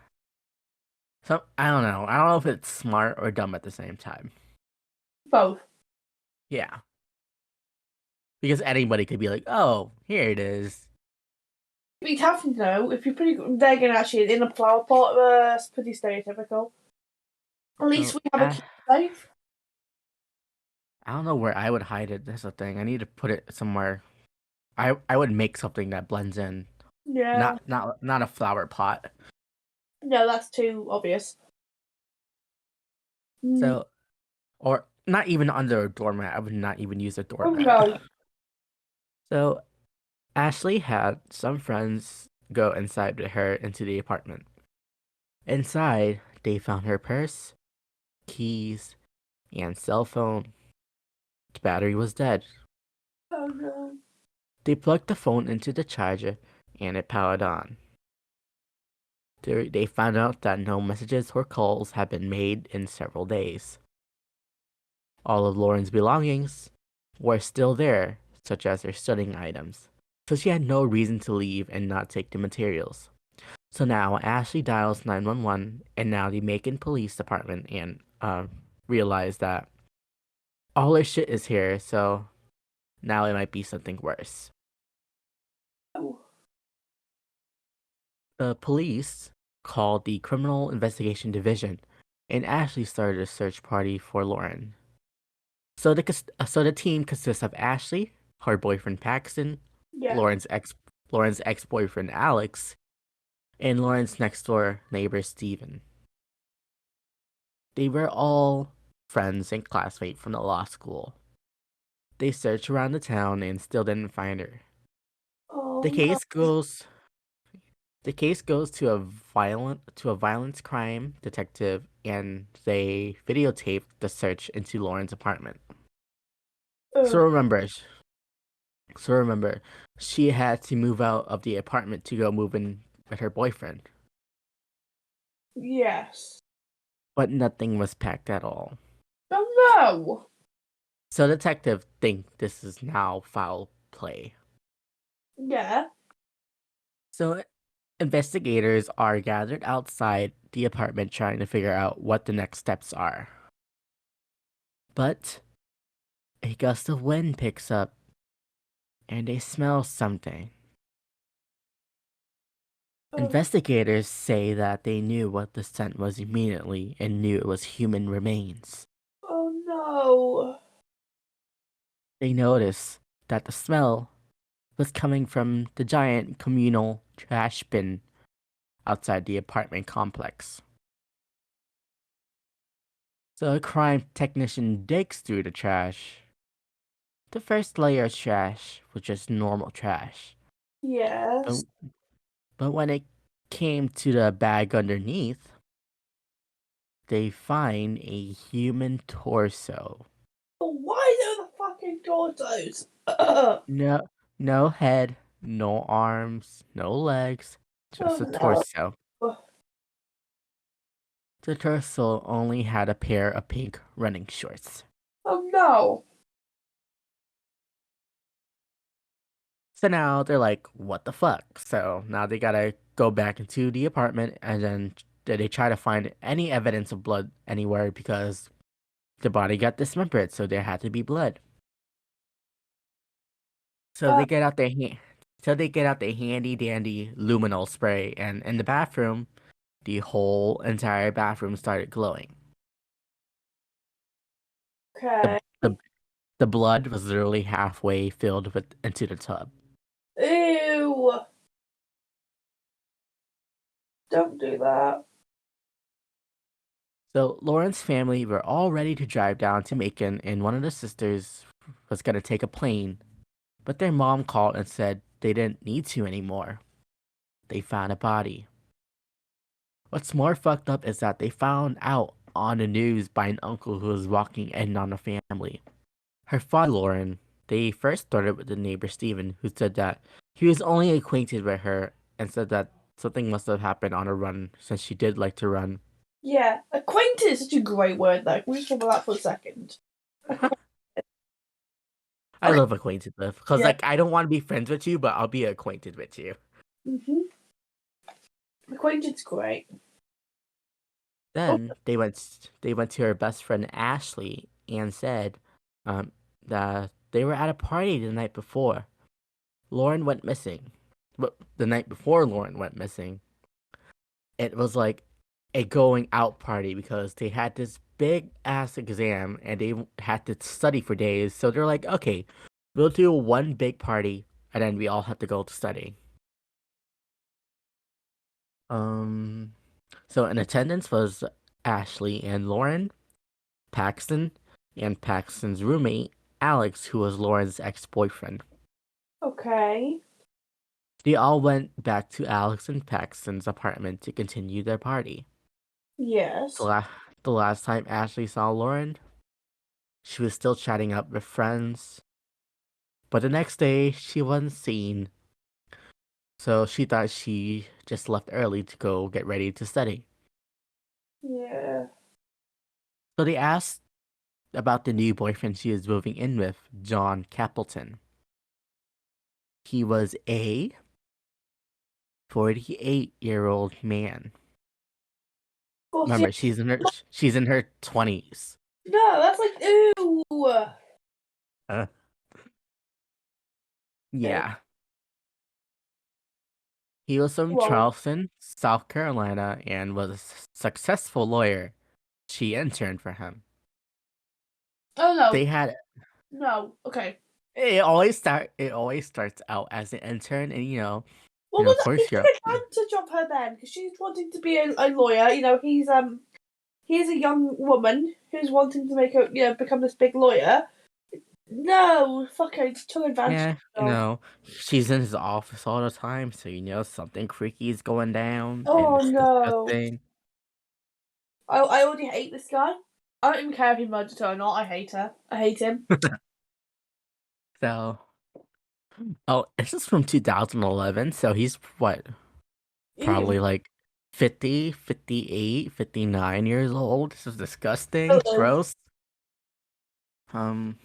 so I don't know. I don't know if it's smart or dumb at the same time. Both. Yeah. because anybody could be like, "Oh, here it is." You'd have to know if you're pretty good. They're gonna actually in a flower pot. It's pretty stereotypical. At least So we have a I, key safe. I don't know where I would hide it. That's the thing. I need to put it somewhere. I would make something that blends in, Yeah. not a flower pot. No, that's too obvious. Mm. So or not even under a doormat. I would not even use a Oh doormat. no. So Ashley had some friends go inside with her into the apartment. Inside, they found her purse, keys, and cell phone. The battery was dead. Oh no. They plugged the phone into the charger and it powered on. They found out that no messages or calls had been made in several days. All of Lauren's belongings were still there, such as her studying items, so she had no reason to leave and not take the materials. So now Ashley dials 911 and now the Macon Police Department and realize that all her shit is here, so now it might be something worse. Oh. The police called the Criminal Investigation Division and Ashley started a search party for Lauren. So the team consists of Ashley, her boyfriend Paxton, Yeah. Lauren's ex Lauren's ex-boyfriend Alex, and Lauren's next door neighbor Steven. They were all friends and classmates from the law school. They searched around the town and still didn't find her. The Oh no. case goes the case goes to a violence crime detective and they videotaped the search into Lauren's apartment. So Ugh. remember, So remember, she had to move out of the apartment to go move in with her boyfriend, Yes. but nothing was packed at all. Oh no. So detectives think this is now foul play. Yeah. So investigators are gathered outside the apartment trying to figure out what the next steps are. But a gust of wind picks up and they smell something. Oh, Investigators say that they knew what the scent was immediately and knew it was human remains. oh no. They notice that the smell was coming from the giant communal trash bin outside the apartment complex. So a crime technician digs through the trash. The first layer of trash was just normal trash. But, Yes. but when it came to the bag underneath, they find a human torso. But why do the fucking tortoise? Oh No, no head, no arms, no legs, just a no. torso. The torso only had a pair of pink running shorts. Oh no. So now they're like, what the fuck? So now they gotta go back into the apartment and then they try to find any evidence of blood anywhere because the body got dismembered, so there had to be blood. So Uh, they get out their handy dandy luminol spray and in the bathroom, the whole entire bathroom started glowing. The okay. the, the blood was literally halfway filled with into the tub. Ew. Don't do that. So Lauren's family were all ready to drive down to Macon, and one of the sisters was gonna take a plane, but their mom called and said they didn't need to anymore. They found a body. What's more fucked up is that they found out on the news by an uncle who was walking in on the family. Her father, Lauren, they first started with the neighbor Stephen, who said that he was only acquainted with her and said that something must have happened on a run since she did like to run. Yeah. Acquainted is such a great word though. Can we just talk about that for a second? Acquainted. I Okay. love acquainted with because Yeah. like I don't want to be friends with you, but I'll be acquainted with you. Mhm. Acquainted's great. Oh, Then they went to her best friend Ashley and said um, that they were at a party the night before. Lauren went missing. But the night before Lauren went missing, it was like a going out party because they had this big ass exam and they had to study for days. So they're like, okay, we'll do one big party and then we all have to go to study. Um, so in attendance was Ashley and Lauren, Paxton, and Paxton's roommate, Alex, who was Lauren's ex-boyfriend. Okay. They all went back to Alex and Paxton's apartment to continue their party. The, Yes. la- the last time Ashley saw Lauren, she was still chatting up with friends, but the next day she wasn't seen, so she thought she just left early to go get ready to study. Yeah. So they asked about the new boyfriend she was moving in with, John Capleton. He was a 48-year-old man. But Remember, she's in her 20s. no, that's like ooh. Uh, Okay. yeah. He was from Well, Charleston, South Carolina, and was a successful lawyer. She interned for him. oh They no, had no. Okay. it always starts out as an intern, and Well, of was he course took you're advantage of her then because she's wanting to be a lawyer. He's a young woman who's wanting to make become this big lawyer. No, fuck her, he took advantage yeah, of. she's in his office all the time, so something creaky is going down, and Oh it's no. disgusting. I already hate this guy. I don't even care if he murdered her or not. I hate her. I hate him. So, oh, this is from 2011, so he's what, Ew. probably like 50, 58, 59 years old. This is disgusting, Really. gross. Um,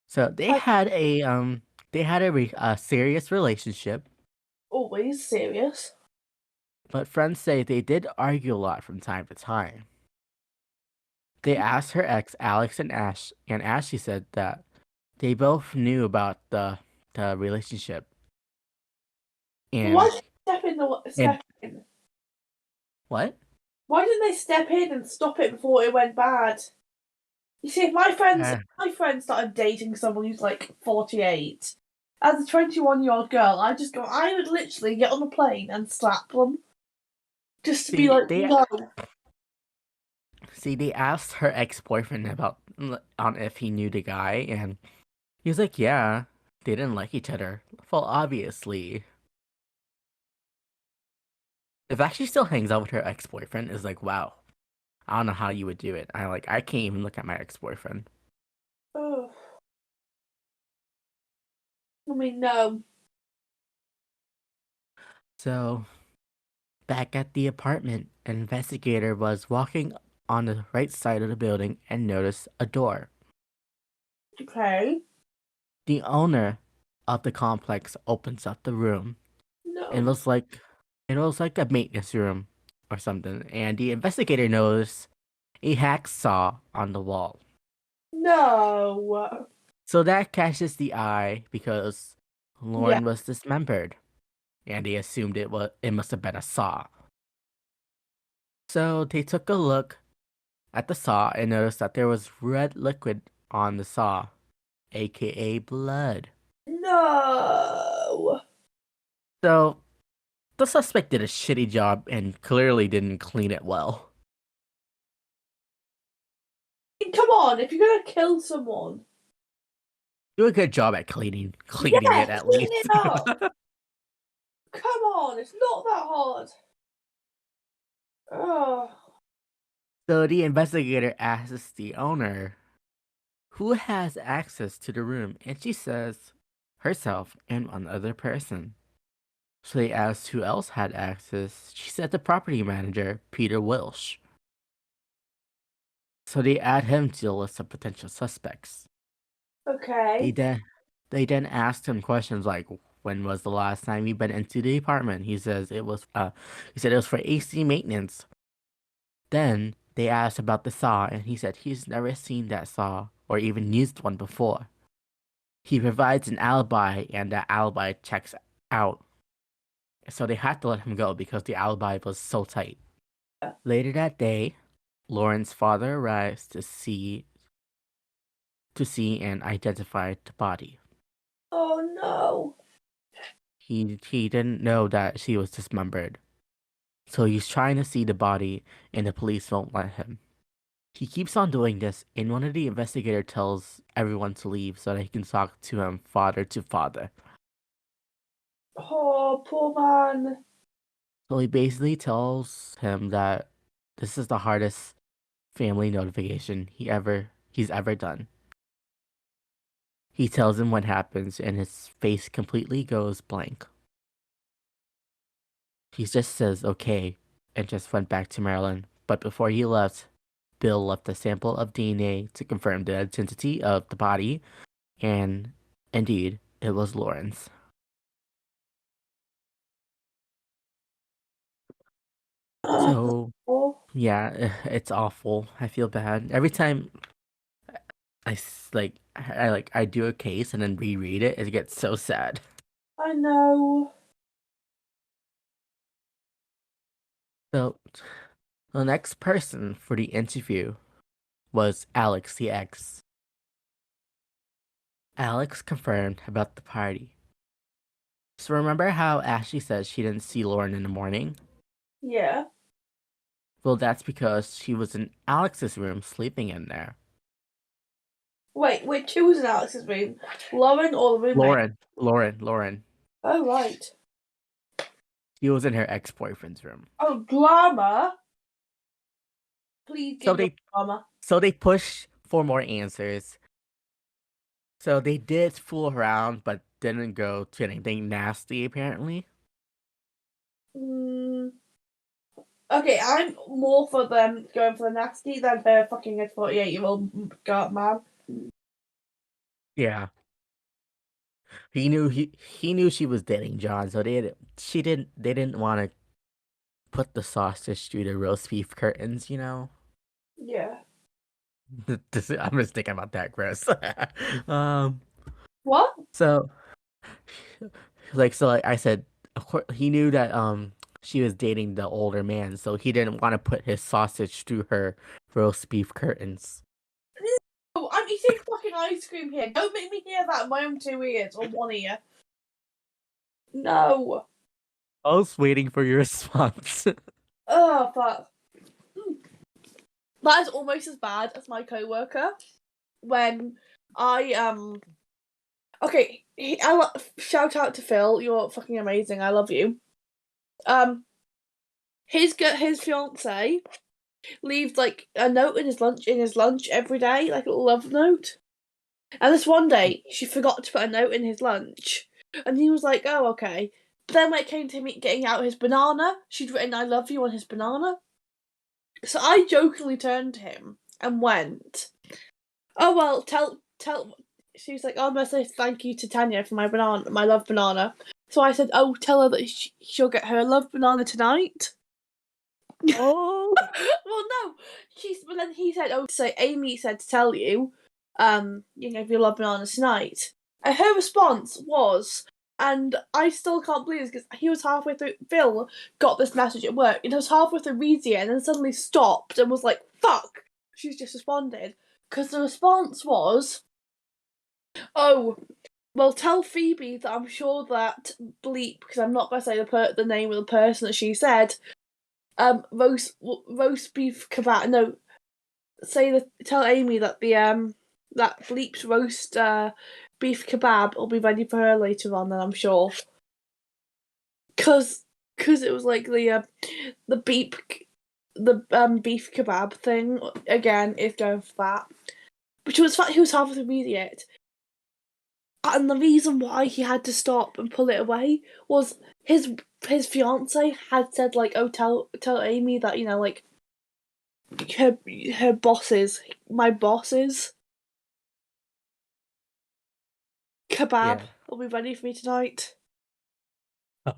so they I had a serious relationship, always serious. but friends say they did argue a lot from time to time. They asked her ex Alex and Ashley said that they both knew about the relationship Why and did they and step in? what? Why didn't they step in and stop it before it went bad? You see, if Uh, my friend started dating someone who's like 48, as a 21-year-old girl, I would literally get on the plane and slap them just to be see like, they no. see they asked her ex-boyfriend about on if he knew the guy, and he was like, yeah, they didn't like each other. Well, obviously. The fact she still hangs out with her ex-boyfriend is like, wow. I don't know how you would do it. I can't even look at my ex-boyfriend. Ugh. I mean, no. So, back at the apartment, an investigator was walking on the right side of the building and noticed a door. Okay. The owner of the complex opens up the room. And No. it was like a maintenance room or something. And the investigator noticed a hacksaw on the wall. No. So that catches the eye because Yeah. Lauren was dismembered, and they assumed it must have been a saw. So they took a look at the saw and noticed that there was red liquid on the saw, aka blood. No. So the suspect did a shitty job and clearly didn't clean it well. Come on, if you're gonna kill someone, Do a good job at cleaning yeah, it at clean it least. up. Come on, it's not that hard. Oh. So the investigator asks the owner who has access to the room, and she says herself and one other person. So they asked who else had access. She said the property manager, Peter Welsh. So they add him to the list of potential suspects. They Okay. then they then asked him questions like, when was the last time you been into the apartment? He said it was for AC maintenance. Then they asked about the saw, and he said he's never seen that saw or even used one before. He provides an alibi, and that alibi checks out. So they had to let him go because the alibi was so tight. Later that day, Lauren's father arrives to see and identify the body. Oh no. He didn't know that she was dismembered. So he's trying to see the body and the police won't let him. He keeps on doing this, and one of the investigators tells everyone to leave so that he can talk to him father to father. Oh, poor man. So he basically tells him that this is the hardest family notification he's ever done. He tells him what happens, and his face completely goes blank. He just says okay and just went back to Maryland. But before he left, Bill left a sample of DNA to confirm the identity of the body, and indeed, it was Lauren's. So, Oh, yeah, it's awful. I feel bad. Every time I do a case and then reread it, it gets so sad. I know. So, the next person for the interview was Alex, the ex. Alex confirmed about the party. So remember how Ashley said she didn't see Lauren in the morning? Yeah. Well, that's because she was in Alex's room sleeping in there. Wait, who was in Alex's room? Lauren or the roommate? Lauren. Oh, right. She was in her ex-boyfriend's room. Oh, drama. Please So give your they drama. so they push for more answers. So they did fool around, but didn't go to anything nasty apparently. Mm, okay, I'm more for them going for the nasty than her fucking a 48-year-old man. Yeah. He knew she was dating John, so they didn't want to put the sausage through the roast beef curtains. Yeah. I'm just thinking about that, Chris. um, What? so like I said, of course he knew that she was dating the older man, so he didn't want to put his sausage through her roast beef curtains. Oh, I'm eating fucking ice cream here. Don't make me hear that in my own two ears or one ear. No. I was waiting for your response. Oh, fuck. That is almost as bad as my coworker when I. Okay, shout out to Phil. You're fucking amazing. I love you. His fiance leaves like a note in his lunch every day, like a little love note. And this one day, she forgot to put a note in his lunch, and he was like, "Oh, okay." But then when it came to him getting out his banana, she'd written "I love you" on his banana. So I jokingly turned to him and went, "Oh well, tell." She was like, "Oh, I'm gonna say thank you to Tanya for my love banana." So I said, "Oh, tell her that she'll get her love banana tonight." Oh, Well, no, But then he said, "Oh, so Amy said to tell you, if you love bananas tonight." And her response was, and I still can't believe this because he was halfway through. Phil got this message at work, and he was halfway through reading it, and then suddenly stopped and was like, "Fuck!" She's just responded because the response was, "Oh, well, tell Phoebe that I'm sure that bleep because I'm not going to say the name of the person that she said." Roast beef kebab. No, tell Amy that that bleeps roast beef kebab will be ready for her later on. Then I'm sure, cause it was like the beep beef kebab thing again is going for that. But he was half of the it. And the reason why he had to stop and pull it away was his fiance had said like, "Oh, tell Amy that like her bosses, my bosses, kebab yeah. will be ready for me tonight."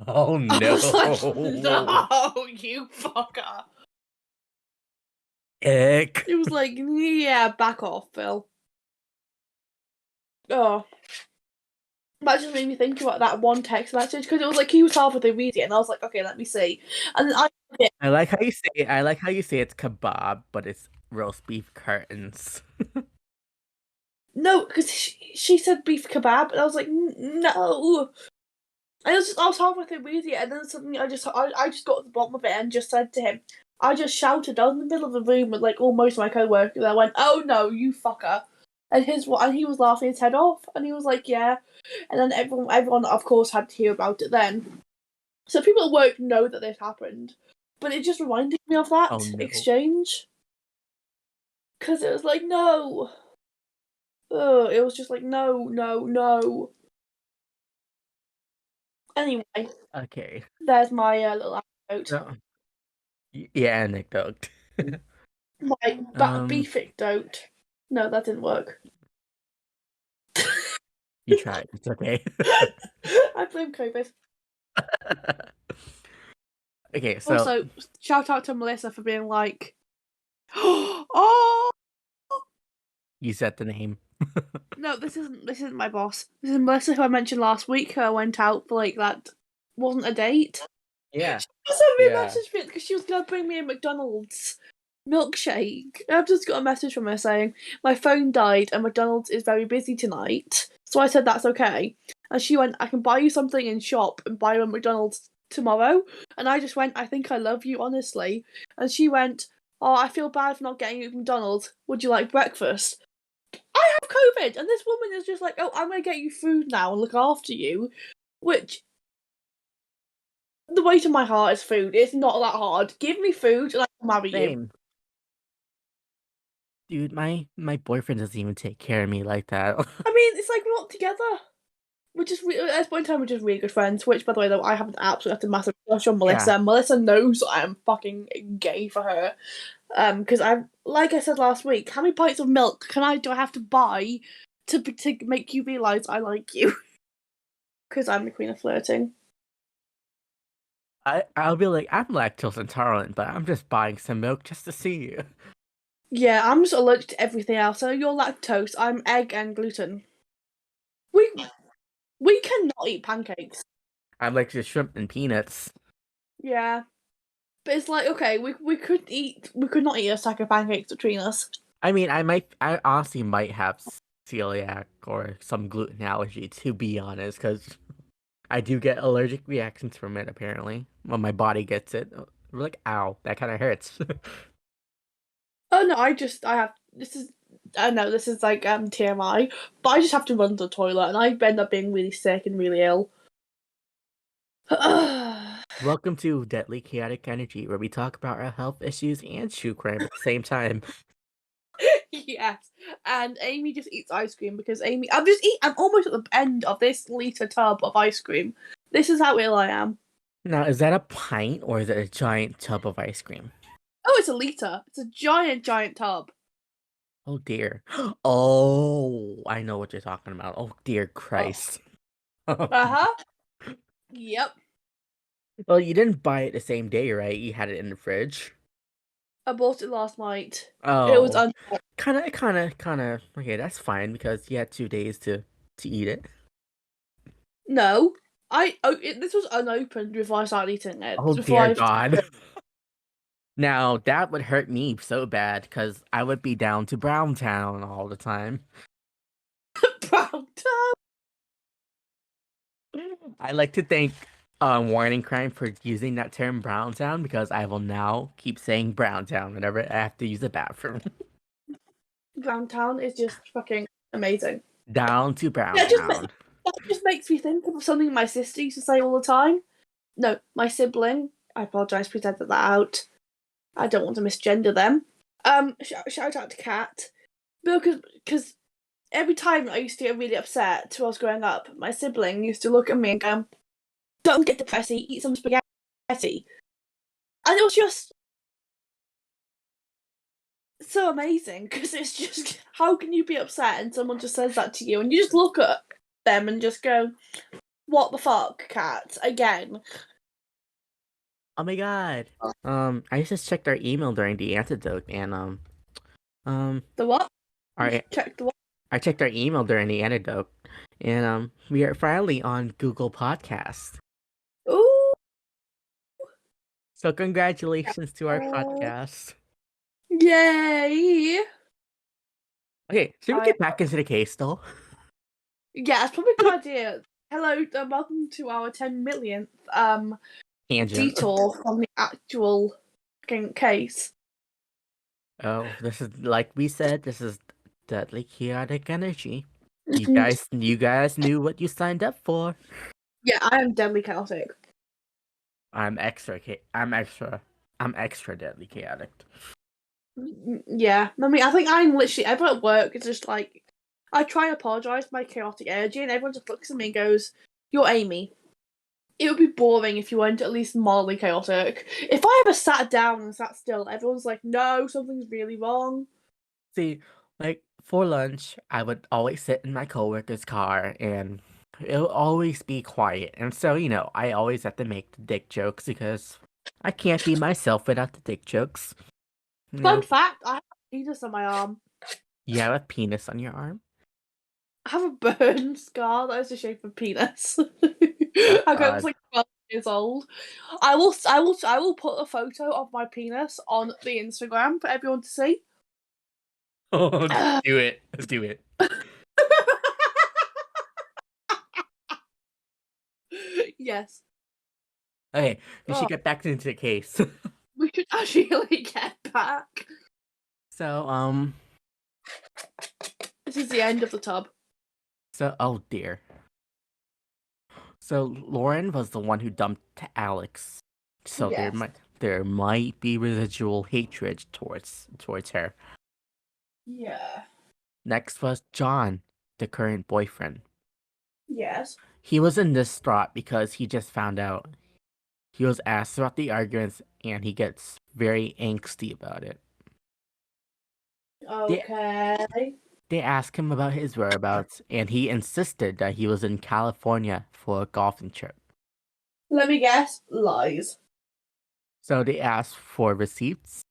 Oh I no. was like, "No, you fucker." Ick. It was like, "Yeah, back off, Phil." Oh, That just made me think about that one text message because it was like he was halfway through reading it, and I was like, okay, let me see. And then I like how you say it. I like how you say it's kebab, but it's roast beef curtains. no, because she said beef kebab, and I was like, no. And I was halfway through reading it, and then suddenly I just got to the bottom of it and just said to him, I just shouted. I was in the middle of the room with like all most of my co-workers. I went, "Oh no, you fucker!" And he was laughing his head off, and he was like, "Yeah." And then everyone of course had to hear about it then. So people at work know that this happened, but it just reminded me of Oh that no. exchange because it was like no, it was just like no, no, no. Anyway, Okay. there's my little anecdote. So, yeah, anecdote. My Um, beef anecdote. No, that didn't work. you tried. It's okay. I blame COVID. Okay, so Also, shout out to Melissa for being like, oh you said the name. no, this isn't my boss. This is Melissa who I mentioned last week. Who I went out for like that wasn't a date. Yeah. She sent me a Yeah. message for it because she was gonna bring me a McDonald's milkshake. I've just got a message from her saying my phone died and McDonald's is very busy tonight. So I said that's okay, and she went, I can buy you something in shop and buy you a McDonald's tomorrow. And I just went, I think I love you honestly. And she went, oh, I feel bad for not getting you McDonald's. Would you like breakfast? I have COVID, and this woman is just like, oh, I'm gonna get you food now and look after you, which the way to my heart is food. It's not that hard. Give me food and I'll marry you. Same. Dude, my boyfriend doesn't even take care of me like that. I mean, it's like we're not together. We're just at this point in time we're just really good friends. Which, by the way, though, I haven't absolutely had a massive crush on Yeah. Melissa. Melissa knows I am fucking gay for her. Because I'm like I said last week, how many pints of milk do I have to buy to make you realize I like you? Because I'm the queen of flirting. I'll be like, I'm lactose intolerant, but I'm just buying some milk just to see you. Yeah, I'm just allergic to everything else. So you're lactose. I'm egg and gluten. We we cannot eat pancakes. I like the shrimp and peanuts. Yeah. But it's like, okay, we could not eat a stack of pancakes between us. I mean, I honestly might have celiac or some gluten allergy, to be honest, because I do get allergic reactions from it, apparently. When my body gets it. We're like, ow, that kind of hurts. Oh no, I have this is I know this is like TMI, but I just have to run to the toilet and I end up being really sick and really ill. Welcome to Deadly Chaotic Energy, where we talk about our health issues and true crime at the same time. Yes. And Amy just eats ice cream because I'm almost at the end of this liter tub of ice cream. This is how ill I am. Now, is that a pint or is it a giant tub of ice cream? Oh, it's a liter. It's a giant, giant tub. Oh dear. Oh, I know what you're talking about. Oh dear Oh. Christ. Uh-huh. Yep. Well, you didn't buy it the same day, right? You had it in the fridge. I bought it last night. It was Oh, un kind of. Okay, that's fine because you had 2 days to eat it. No. This was unopened before I started eating it. Oh Before dear I God. Now that would hurt me so bad because I would be down to Browntown all the time. brown I like to thank Warning Crime for using that term Browntown because I will now keep saying Browntown whenever I have to use a bathroom. town is just fucking amazing. Down to Yeah, Browntown. that just makes me think of something my sister used to say all the time. No, my sibling. I apologise for edited that out. I don't want to misgender them. Shout out to Kat. Because every time I used to get really upset when I was growing up, my sibling used to look at me and go, don't get depressed, eat some spaghetti. And it was just so amazing because it's just, how can you be upset and someone just says that to you and you just look at them and just go, what the fuck, Kat? Again. Oh my God. I just checked our email during the antidote and um The what? our Check the what? I checked our email during the antidote. And we are finally on Google Podcast. Ooh. So congratulations to our Uh, podcast. Yay! Okay, should we I get back into the case though? Yeah, it's probably a good idea. Hello, welcome to our 10 millionth Tangent. detour from the actual fucking case. Oh, this is like we said, this is deadly chaotic energy. Mhm. You guys knew what you signed up for. Yeah, I am deadly chaotic. I'm extra deadly chaotic. Yeah, I mean, I think I'm literally everyone at work is just like, I try and apologise for my chaotic energy, and everyone just looks at me and goes, "You're Amy. It would be boring if you weren't at least mildly chaotic. If I ever sat down and sat still, everyone's like, no, something's really wrong." See, like for lunch, I would always sit in my coworker's car and it'll always be quiet. And so, I always have to make the dick jokes because I can't be myself without the dick jokes. You Fun know, fact, I have a penis on my arm. you have a penis on your arm? I have a burn scar that is the shape of a penis. Oh I was God. like 12 years old. I will put a photo of my penis on the Instagram for everyone to see. Oh, do it. Do it. Yes. Okay, we Oh, should get back into the case. we should actually get back. So, This is the end of the tub. oh dear. So Lauren was the one who dumped Alex. So Yes. there might be residual hatred towards her. Yeah. Next was John, the current boyfriend. Yes. He was in distraught because he just found out. He was asked about the arguments and he gets very angsty about it. They, Okay. they asked him about his whereabouts and he insisted that he was in California for a golfing trip. Let me guess. Lies. So they asked for receipts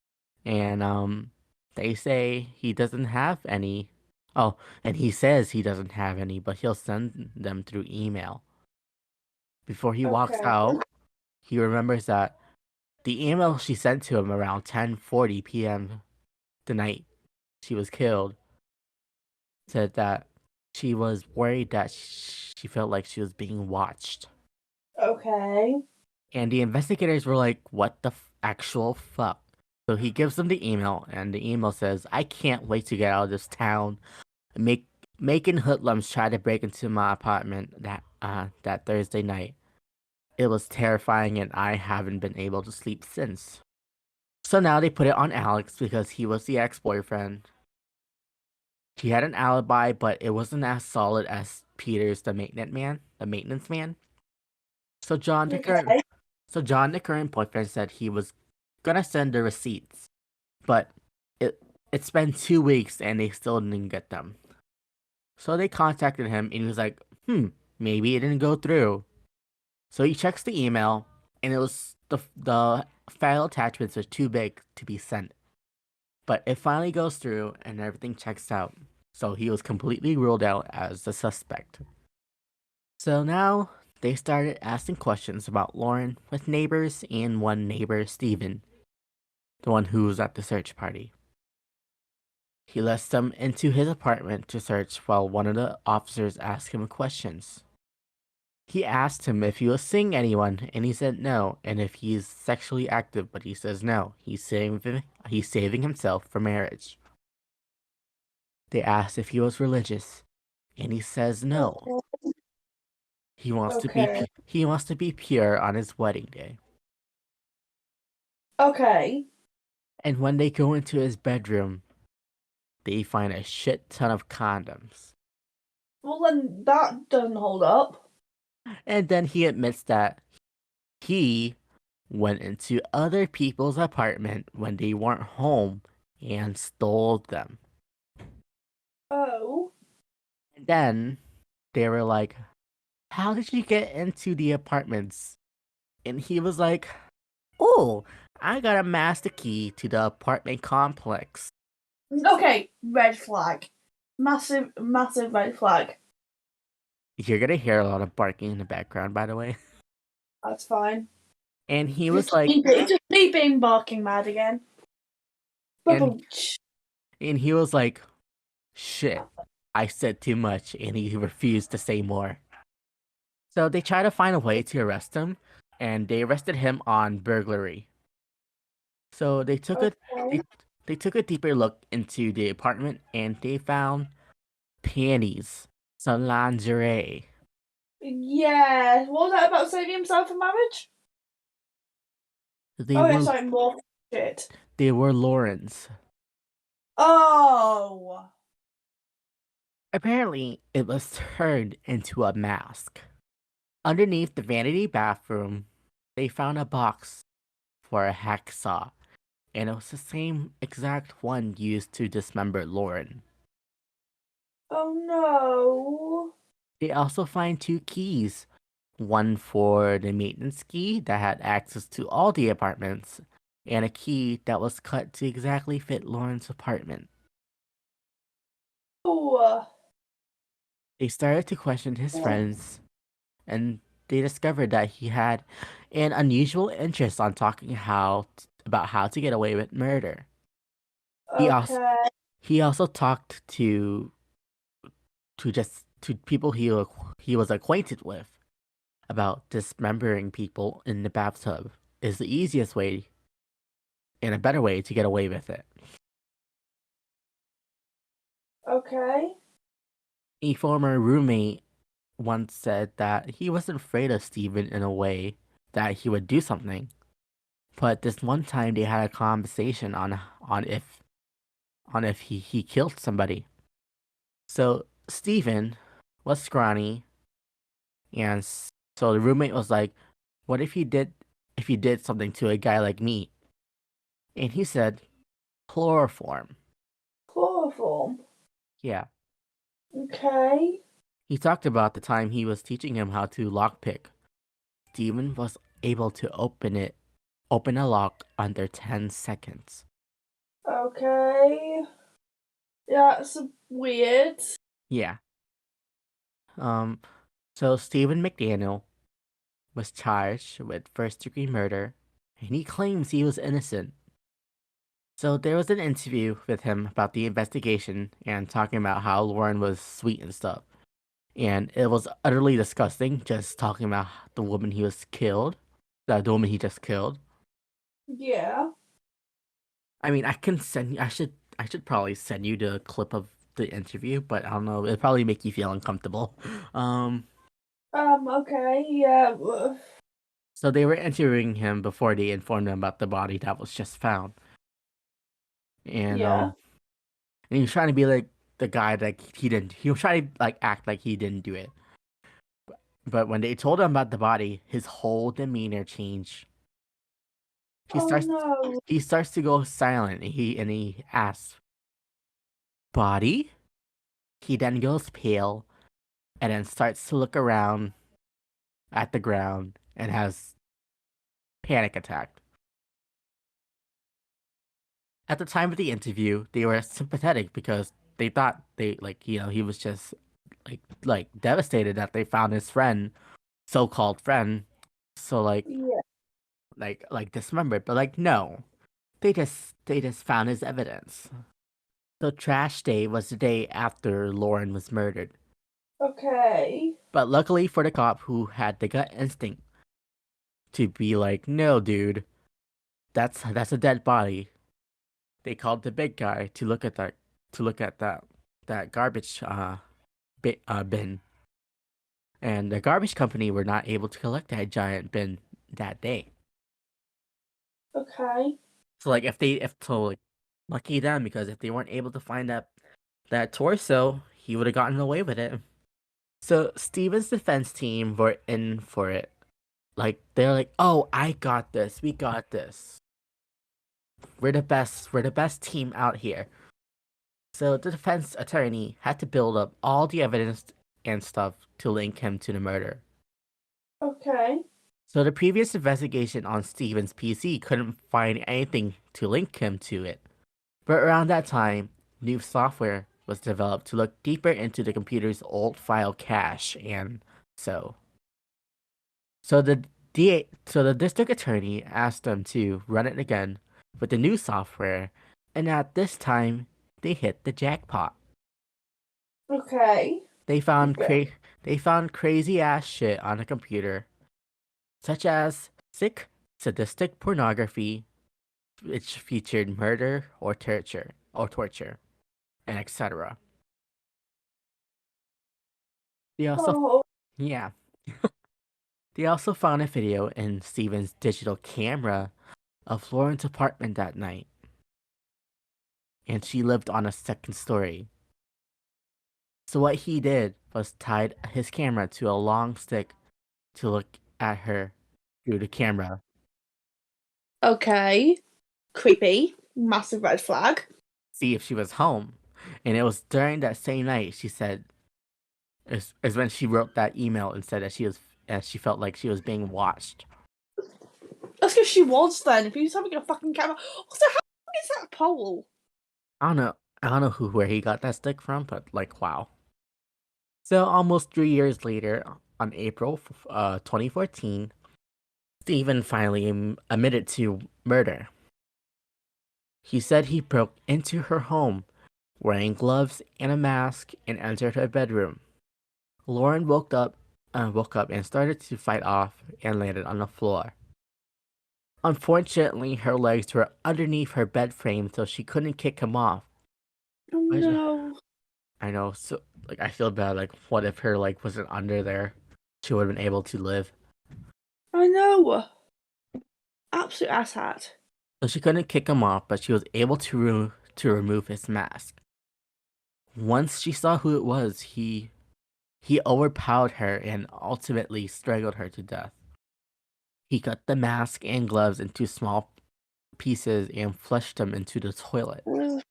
and they say he doesn't have any. Oh, and he says he doesn't have any, but he'll send them through email. Before he walks Okay. out, he remembers that the email she sent to him around 10:40 p.m. the night she was killed said that she was worried that she felt like she was being watched. Okay. And the investigators were like, what the actual fuck? So he gives them the email, and the email says, I can't wait to get out of this town. Making hoodlums try to break into my apartment that Thursday night. It was terrifying, and I haven't been able to sleep since. So now they put it on Alex because he was the ex-boyfriend. He had an alibi, but it wasn't as solid as Peter's, the maintenance man. So John, the current, Okay. so John, the current boyfriend, said he was gonna send the receipts, but it's been 2 weeks and they still didn't get them. So they contacted him and he was like, maybe it didn't go through. So he checks the email and it was the file attachments are too big to be sent. But it finally goes through and everything checks out. So he was completely ruled out as the suspect. So now they started asking questions about Lauren with neighbors and one neighbor, Steven, the one who was at the search party. He lets them into his apartment to search while one of the officers asked him questions. He asked him if he was seeing anyone, and he said no, and if he's sexually active, but he says no. He's saving himself for marriage. They asked if he was religious, and he says no. Okay. He wants to be pure on his wedding day. Okay. And when they go into his bedroom, they find a shit ton of condoms. Well, then that doesn't hold up. And then he admits that he went into other people's apartment when they weren't home and stole them. Oh. And then they were like, how did you get into the apartments? And he was like, oh, I got a master key to the apartment complex. Okay, red flag. Massive, massive red flag. You're gonna hear a lot of barking in the background, by the way. That's fine. And he was It's like, just me being barking mad again. and Bubble. and he was like, shit, I said too much, and he refused to say more. So they tried to find a way to arrest him, and they arrested him on burglary. So Okay. they they took a deeper look into the apartment, and they found panties, some lingerie. Yeah. What was that about saving himself from marriage? They Oh yeah, were sorry, more shit. they were Lauren's. Oh. Apparently, it was turned into a mask. Underneath the vanity bathroom, they found a box for a hacksaw, and it was the same exact one used to dismember Lauren. Oh no. They also find two keys, one for the maintenance key that had access to all the apartments, and a key that was cut to exactly fit Lauren's apartment. Oh. They started to question his friends, and they discovered that he had an unusual interest on talking about how to get away with murder. He also Okay. he also talked to people he was acquainted with about dismembering people in the bathtub is the easiest way and a better way to get away with it. Okay. A former roommate once said that he wasn't afraid of Steven in a way that he would do something, but this one time they had a conversation on if he killed somebody. So Steven was scrawny, and so the roommate was like, "What if he did something to a guy like me?" And he said, "Chloroform." Chloroform. Yeah. Okay. He talked about the time he was teaching him how to lockpick. Steven was able to open a lock under 10 seconds. Okay. Yeah, that's weird. Yeah. Um, so Stephen McDaniel was charged with first degree murder, and he claims he was innocent. So there was an interview with him about the investigation and talking about how Lauren was sweet and stuff. And it was utterly disgusting just talking about the woman he just killed. Yeah. I mean, I should probably send you the clip of the interview, but I don't know, it'd probably make you feel uncomfortable. Um, Okay. Yeah. so they were interviewing him before they informed him about the body that was just found. And Yeah. and he was trying to be like the guy that he was trying to like act like he didn't do it. But when they told him about the body, his whole demeanor changed. He Oh starts no. he starts to go silent, and he asks, "Body?" He then goes pale and then starts to look around at the ground and has panic attack. At the time of the interview, they were sympathetic because they thought he was just like devastated that they found his friend, so-called friend, so Yeah. dismembered, but like no. They just found his evidence. So trash day was the day after Lauren was murdered. Okay. But luckily for the cop who had the gut instinct to be like, no, dude, that's a dead body. They called the big guy to look at that garbage bin, and the garbage company were not able to collect that giant bin that day. Okay. So like if so like lucky them, because if they weren't able to find that torso, he would have gotten away with it. So Steven's defense team were in for it. Like they're like, "Oh, I got this. We got this. We're the best. We're the best team out here." So the defense attorney had to build up all the evidence and stuff to link him to the murder. Okay. So the previous investigation on Steven's PC couldn't find anything to link him to it. But around that time, new software was developed to look deeper into the computer's old file cache, and so so the so the district attorney asked them to run it again with the new software, and at this time they hit the jackpot. Okay. They found Okay. they found crazy ass shit on the computer, such as sick, sadistic pornography, which featured murder or torture, and etc. They also Oh, yeah. They also found a video in Steven's digital camera of Lauren's apartment that night, and she lived on a second story. So what he did was tied his camera to a long stick to look at her through the camera, okay. Creepy. Massive red flag. see if she was home. And it was during that same night she said is when she wrote that email and said that she felt like she was being watched. That's because she was then. If he was having a fucking camera. Also, how long is that pole? I don't know. I don't know where he got that stick from, but like wow. So almost 3 years later, on April 2014, Stephen finally admitted to murder. He said he broke into her home, wearing gloves and a mask, and entered her bedroom. Lauren woke up and started to fight off and landed on the floor. Unfortunately, her legs were underneath her bed frame, so she couldn't kick him off. Oh Which no. I know, so like I feel bad. Like, what if her like wasn't under there? She would have been able to live. I know. Absolute asshat. So she couldn't kick him off, but she was able to remove his mask. Once she saw who it was, he overpowered her and ultimately strangled her to death. He cut the mask and gloves into small pieces and flushed them into the toilet. Ugh.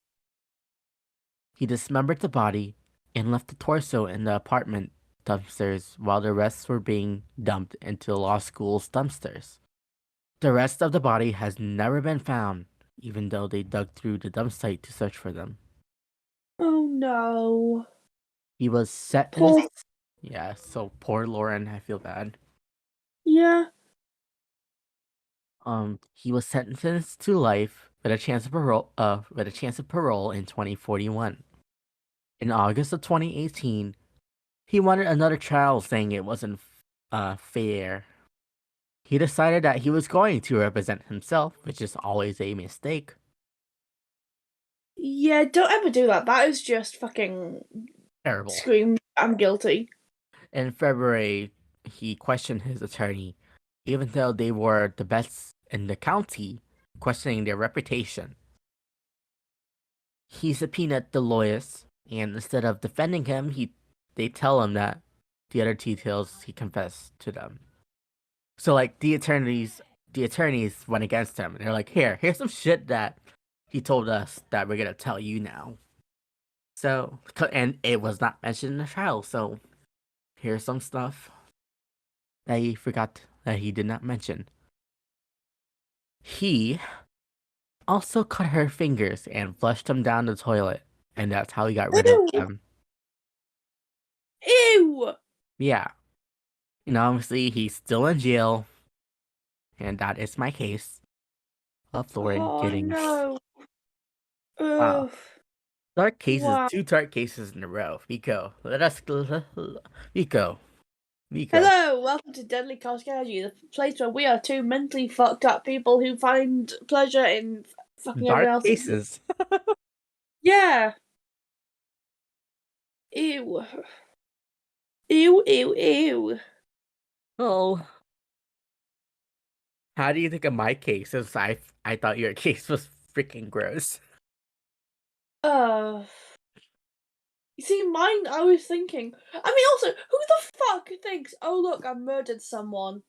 He dismembered the body and left the torso in the apartment dumpsters while the rest were being dumped into the law school's dumpsters. The rest of the body has never been found, even though they dug through the dump site to search for them. Oh no. He was Poor. sentenced. Yeah, so poor Lauren, I feel bad. Yeah. He was sentenced to life with a chance of parole. With a chance of parole in 2041. In August of 2018, he wanted another trial, saying it wasn't fair. He decided that he was going to represent himself, which is always a mistake. Yeah, don't ever do that. That is just fucking Terrible. scream, I'm guilty. In February, he questioned his attorney, even though they were the best in the county, questioning their reputation. He subpoenaed the lawyers, and instead of defending him, they tell him that the other details he confessed to them. So like the attorneys went against him, and they're like, here's some shit that he told us that we're gonna tell you now. So, and it was not mentioned in the trial, so here's some stuff that he forgot that he did not mention. He also cut her fingers and flushed them down the toilet, and that's how he got rid of Ew! them. Ew! Yeah. And obviously, he's still in jail, and that is my case of Lauren Oh Giddings. no. Wow. Ugh. Dark cases, Wow. two dark cases in a row. Miko, Miko, Miko. Hello, welcome to Deadly Coscargy, the place where we are two mentally fucked up people who find pleasure in fucking Dark everyone else's. cases. Yeah. Ew. Ew, ew, ew. Oh, how do you think of my case? Since I thought your case was freaking gross. Uh. You see, mine, I was thinking. I mean, also, who the fuck thinks, oh, look, I murdered someone?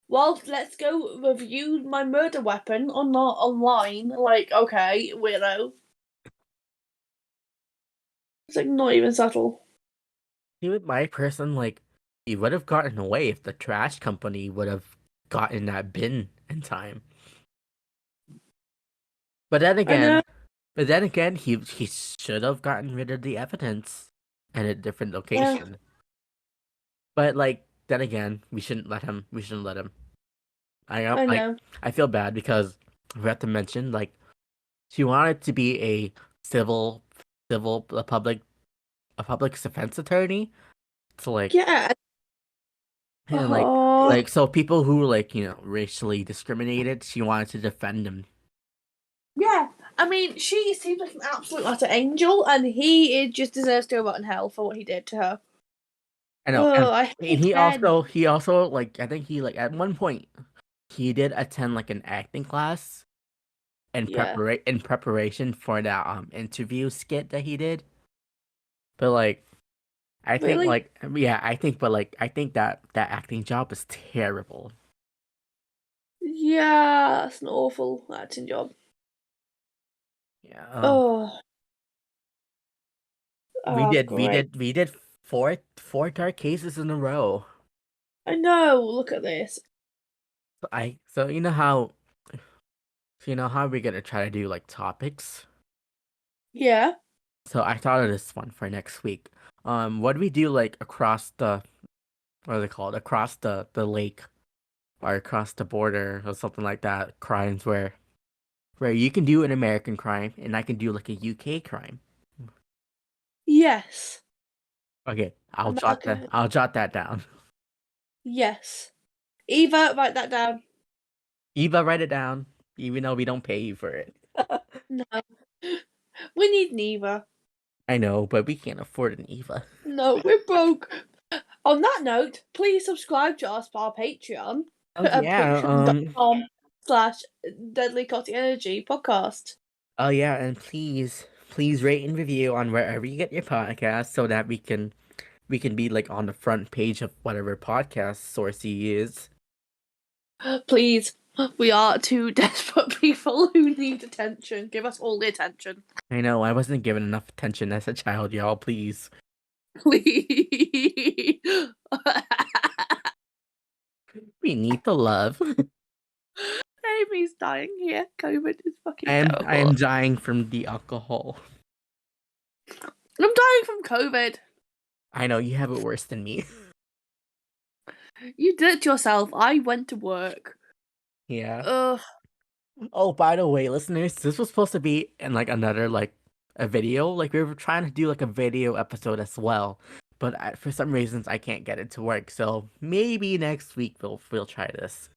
Well, let's go review my murder weapon or not online. Like, okay, weirdo. It's like not even subtle. Even my person, like, he would have gotten away if the trash company would have gotten that bin in time. But then I know. again, But then again, he should have gotten rid of the evidence at a different Yeah, location. But like then again, we shouldn't let him. We shouldn't let him. I don't I like. know. I feel bad because we have to mention like she wanted to be a civil, civil, a public defense attorney. So Yeah. and Oh, so people who racially discriminated, she wanted to defend them. yeah. I mean, she seems like an absolute utter angel, and just deserves to go rot in hell for what he did to her. I know, Oh, I and hate men. he also like I think he like at one point he did attend like an acting class Yeah. in preparation for that interview skit that he did. But like I think Really? I think that that acting job is terrible. Yeah, that's an awful acting job. Yeah. Oh, oh, great. We did four dark cases in a row. I know. Look at this. So you know how we're gonna try to do like topics. Yeah. So I thought of this one for next week. What do we do like across the what is it called? Across the lake or across the border or something like that. Crimes where you can do an American crime and I can do like a UK crime. Yes. Okay, America. I'll jot that down. Yes. Eva, write that down. Eva, write it down, even though we don't pay you for it. No. We need neither. I know, but we can't afford an Eva. No, we're broke. On that note, please subscribe to us our Patreon Oh at yeah, patreon.com/ Deadly Cotty Energy podcast. oh yeah, and please rate and review on wherever you get your podcast so that we can be like on the front page of whatever podcast source you use. Please, we are two desperate people who need attention. Give us all the attention. I know I wasn't given enough attention as a child, y'all. Please, Please. we need the love. Amy's dying here. COVID is fucking I terrible. am dying from the alcohol. I'm dying from COVID. I know you have it worse than me. You did it to yourself. I went to work. Yeah. Ugh. Oh, by the way, listeners, this was supposed to be in like another like a video. Like we were trying to do like a video episode as well, but for some reasons I can't get it to work. So maybe next week we'll try this.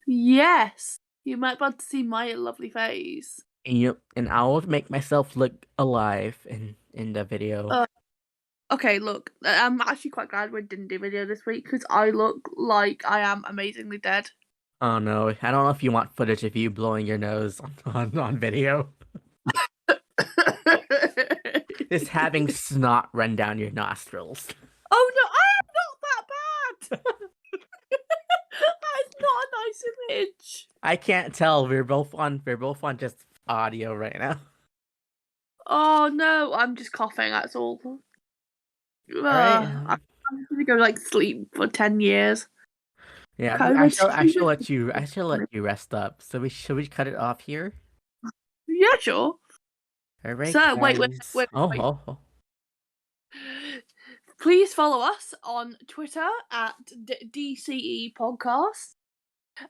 Yes. You might be able to see my lovely face. And I'll make myself look alive in the video. Okay, look, I'm actually quite glad we didn't do video this week because I look like I am amazingly dead. Oh no, I don't know if you want footage of you blowing your nose on video. Just having snot run down your nostrils. Oh no, I am not that bad. That is not a nice image. I can't tell. We're both on just audio right now. Oh no, I'm just coughing. That's all. All right. I'm gonna go like sleep for 10 years. Yeah, I shall let you rest up. So should we cut it off here? Yeah, sure. All right, So wait. guys. Oh. Please follow us on Twitter at DCE Podcast.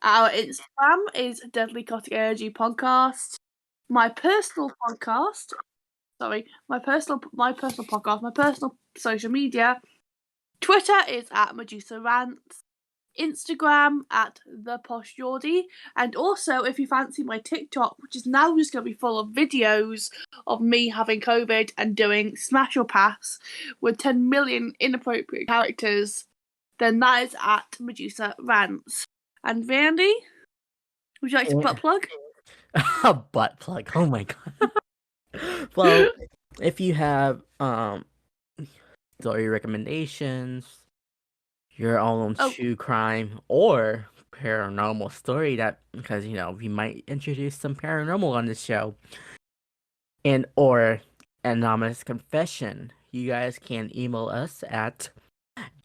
Our Instagram is Deadly Cottage Energy Podcast. My personal podcast, my personal podcast, my personal social media. Twitter is at Medusa Rants. Instagram at the Posh Geordie, and also if you fancy my TikTok, which is now just going to be full of videos of me having COVID and doing smash or pass with 10 million inappropriate characters, then that is at Medusa Rants. And Randy, would you like to butt plug? A butt plug. Oh my god. Well, if you have story recommendations, your own true crime or paranormal story that because we might introduce some paranormal on this show and or anonymous confession, you guys can email us at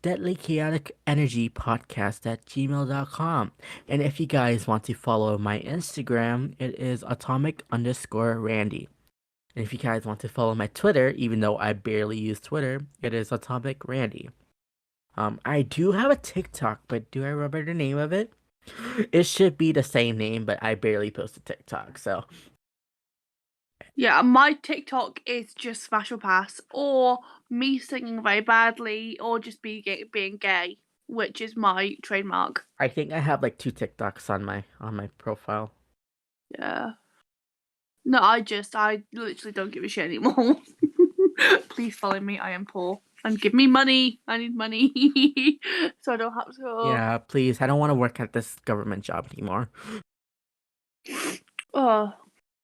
deadlychaoticenergypodcast@gmail.com. And if you guys want to follow my Instagram, it is atomic_Randy. And if you guys want to follow my Twitter, even though I barely use Twitter, it is Atomic Randy. I do have a TikTok, but do I remember the name of it? It should be the same name, but I barely post a TikTok, so Yeah, my TikTok is just Special Pass, or me singing very badly, or just being gay, which is my trademark. I think I have like 2 TikToks on my profile. Yeah. No, I literally don't give a shit anymore. Please follow me. I am poor. And give me money. I need money. So I don't have to. Yeah, please. I don't want to work at this government job anymore. Oh.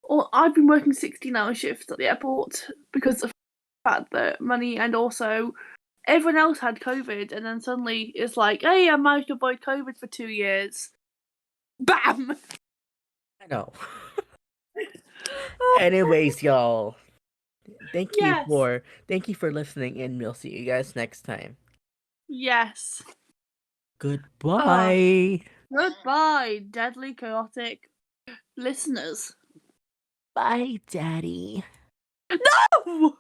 Well, I've been working 16-hour shifts at the airport because of the fact that money, and also everyone else had COVID, and then suddenly it's like, hey, I managed to avoid COVID for 2 years. Bam! I know. Anyways, y'all, Yes. thank you for listening, and we'll see you guys next time. Yes. Goodbye. Goodbye, deadly chaotic listeners. Bye, Daddy. No!